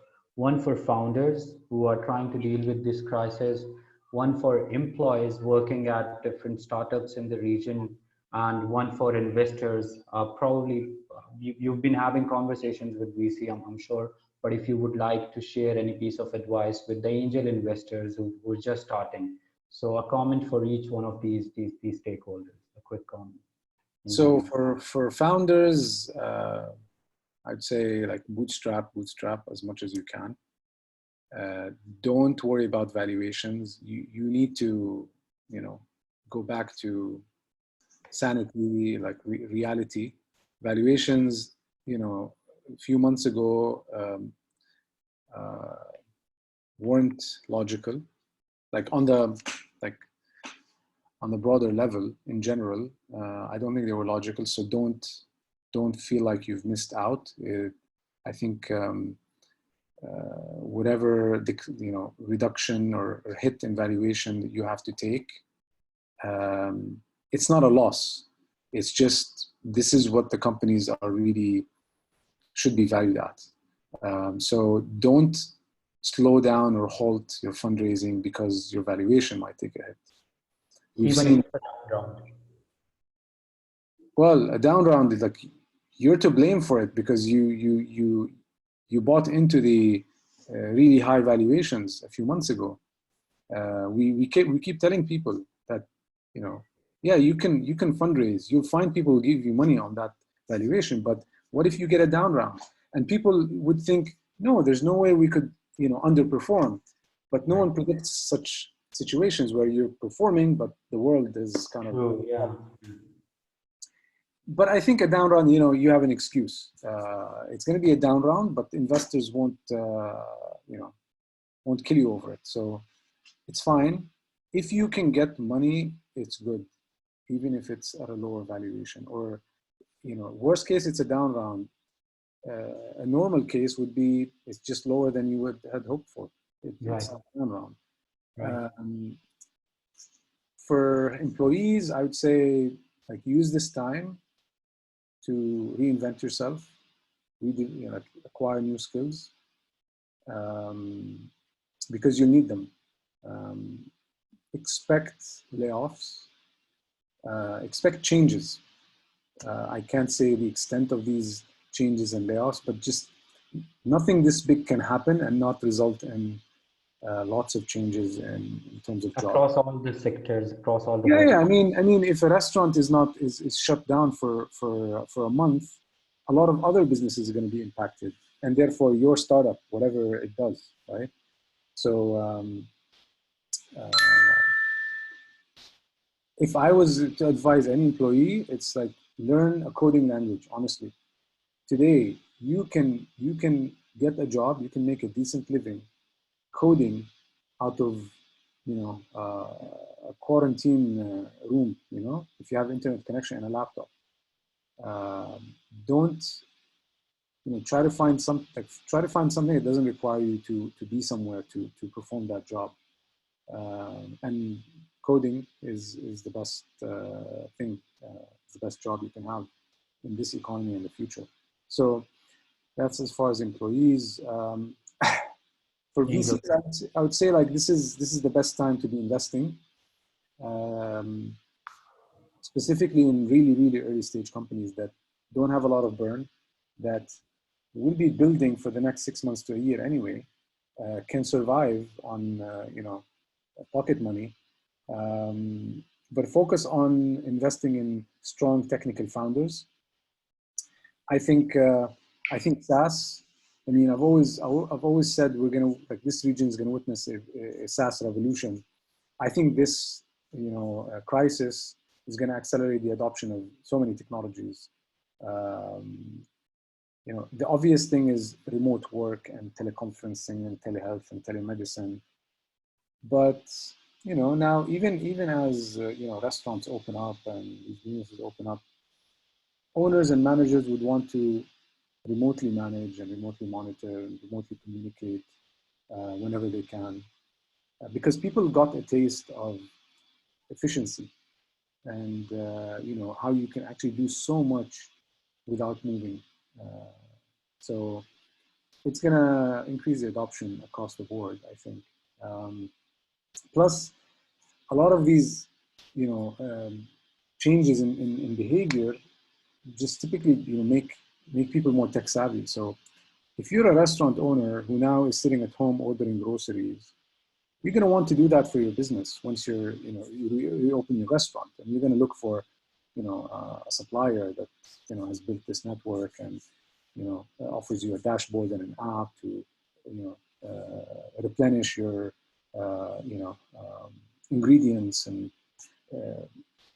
founders who are trying to deal with this crisis, one for employees working at different startups in the region, and one for investors. Probably you've been having conversations with VC, I'm sure, but if you would like to share any piece of advice with the angel investors who are just starting. So a comment for each one of these stakeholders, a quick comment. So for founders, I'd say like bootstrap as much as you can. Don't worry about valuations. You need to, go back to sanity, like reality. Valuations, a few months ago weren't logical. Like on the broader level in general, I don't think they were logical. So don't feel like you've missed out. I think whatever the reduction or hit in valuation that you have to take, it's not a loss. It's just this is what the companies are really should be valued at. So don't slow down or halt your fundraising because your valuation might take a hit. Even in a down round. Well, a down round is like you're to blame for it because you bought into the really high valuations a few months ago. We keep telling people that, you know, yeah, you can fundraise. You'll find people who give you money on that valuation, but what if you get a down round? And people would think, no, there's no way we could, you know, underperform. But no one predicts such situations where you're performing, but the world is kind of. True, yeah. But I think a down round, you know, you have an excuse. It's going to be a down round, but investors won't, you know, won't kill you over it. So it's fine. If you can get money, it's good, even if it's at a lower valuation. Or, you know, worst case, it's a down round. A normal case would be it's just lower than you had hoped for. It's a down round. Right. For employees, I would say, like, use this time to reinvent yourself, you know, acquire new skills, because you need them. Expect layoffs, expect changes. I can't say the extent of these changes and layoffs, but just nothing this big can happen and not result in lots of changes in terms of jobs. Across all the sectors, across all the. Yeah. I mean, if a restaurant is shut down for a month, a lot of other businesses are going to be impacted, and therefore your startup, whatever it does, right? So if I was to advise any employee, it's like learn a coding language. Honestly, today you can get a job, you can make a decent living coding out of, you know, a quarantine room, you know, if you have internet connection and a laptop. Don't, you know, try to find something that doesn't require you to be somewhere to perform that job. And coding is the best thing, the best job you can have in this economy in the future. So that's as far as employees. For VCs, I would say, like, this is the best time to be investing, specifically in really early stage companies that don't have a lot of burn, that will be building for the next 6 months to a year anyway, can survive on you know, pocket money, but focus on investing in strong technical founders. I think SaaS. I mean, I've always said we're gonna, like, this region is gonna witness a SaaS revolution. I think this, you know, crisis is gonna accelerate the adoption of so many technologies. You know, the obvious thing is remote work and teleconferencing and telehealth and telemedicine. But, you know, now even as you know, restaurants open up and businesses open up, owners and managers would want to remotely manage and remotely monitor and remotely communicate whenever they can, because people got a taste of efficiency and you know, how you can actually do so much without moving. So it's gonna increase the adoption across the board, I think. Plus, a lot of these, you know, changes in behavior just typically, you know, make people more tech savvy. So if you're a restaurant owner who now is sitting at home ordering groceries, you're going to want to do that for your business once you're, you know, you open your restaurant, and you're going to look for, you know, a supplier that, you know, has built this network and, you know, offers you a dashboard and an app to, you know, replenish your, you know, ingredients, and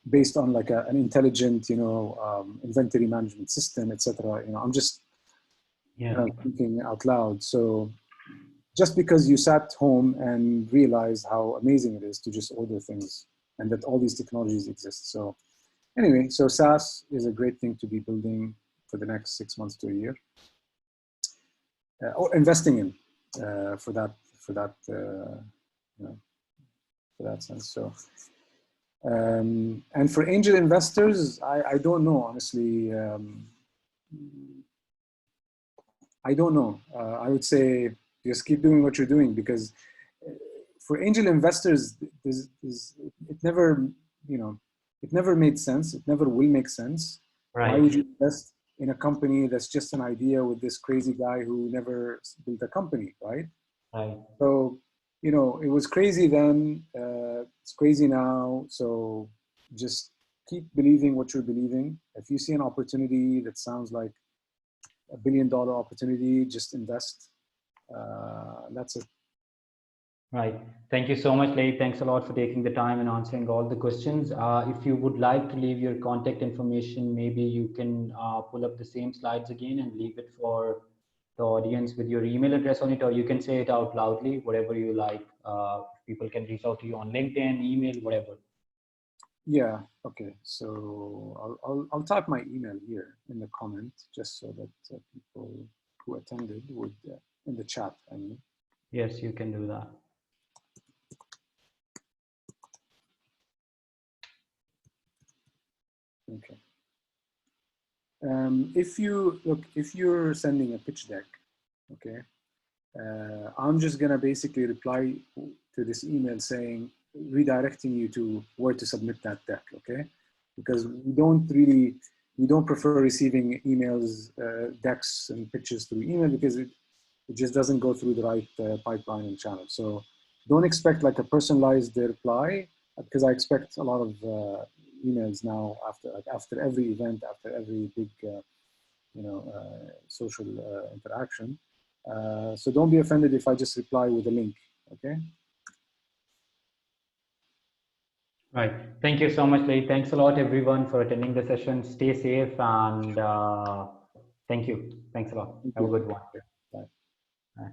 based on like an intelligent, you know, inventory management system, etc. You know, I'm just thinking out loud. So just because you sat home and realized how amazing it is to just order things and that all these technologies exist. So anyway, so SaaS is a great thing to be building for the next 6 months to a year, or investing in for that you know, for that sense. So and for angel investors, I don't know, honestly. I don't know. I would say just keep doing what you're doing, because for angel investors, it never, you know, it never made sense. It never will make sense. Right. Why would you invest in a company that's just an idea with this crazy guy who never built a company, right? Right. So, you know, it was crazy then, it's crazy now. So just keep believing what you're believing. If you see an opportunity that sounds like $1 billion opportunity, just invest. That's it. Right. Thank you so much, Laith. Thanks a lot for taking the time and answering all the questions. If you would like to leave your contact information, maybe you can pull up the same slides again and leave it for the audience with your email address on it, or you can say it out loudly, whatever you like. People can reach out to you on LinkedIn, email, whatever. Yeah. Okay. So I'll type my email here in the comment just so that people who attended would in the chat. I mean. Yes, you can do that. Okay. If you're sending a pitch deck, okay, I'm just gonna basically reply to this email saying, redirecting you to where to submit that deck, okay? Because we don't prefer receiving emails, decks and pitches through email because it just doesn't go through the right pipeline and channel. So don't expect like a personalized reply, because I expect a lot of emails now after every event, after every big social interaction. So don't be offended if I just reply with a link, okay? Right. Thank you so much, Laith. Thanks a lot, everyone, for attending the session. Stay safe and thank you. Thank you. Thanks a lot. Thank Have a you. good one. Bye. Bye.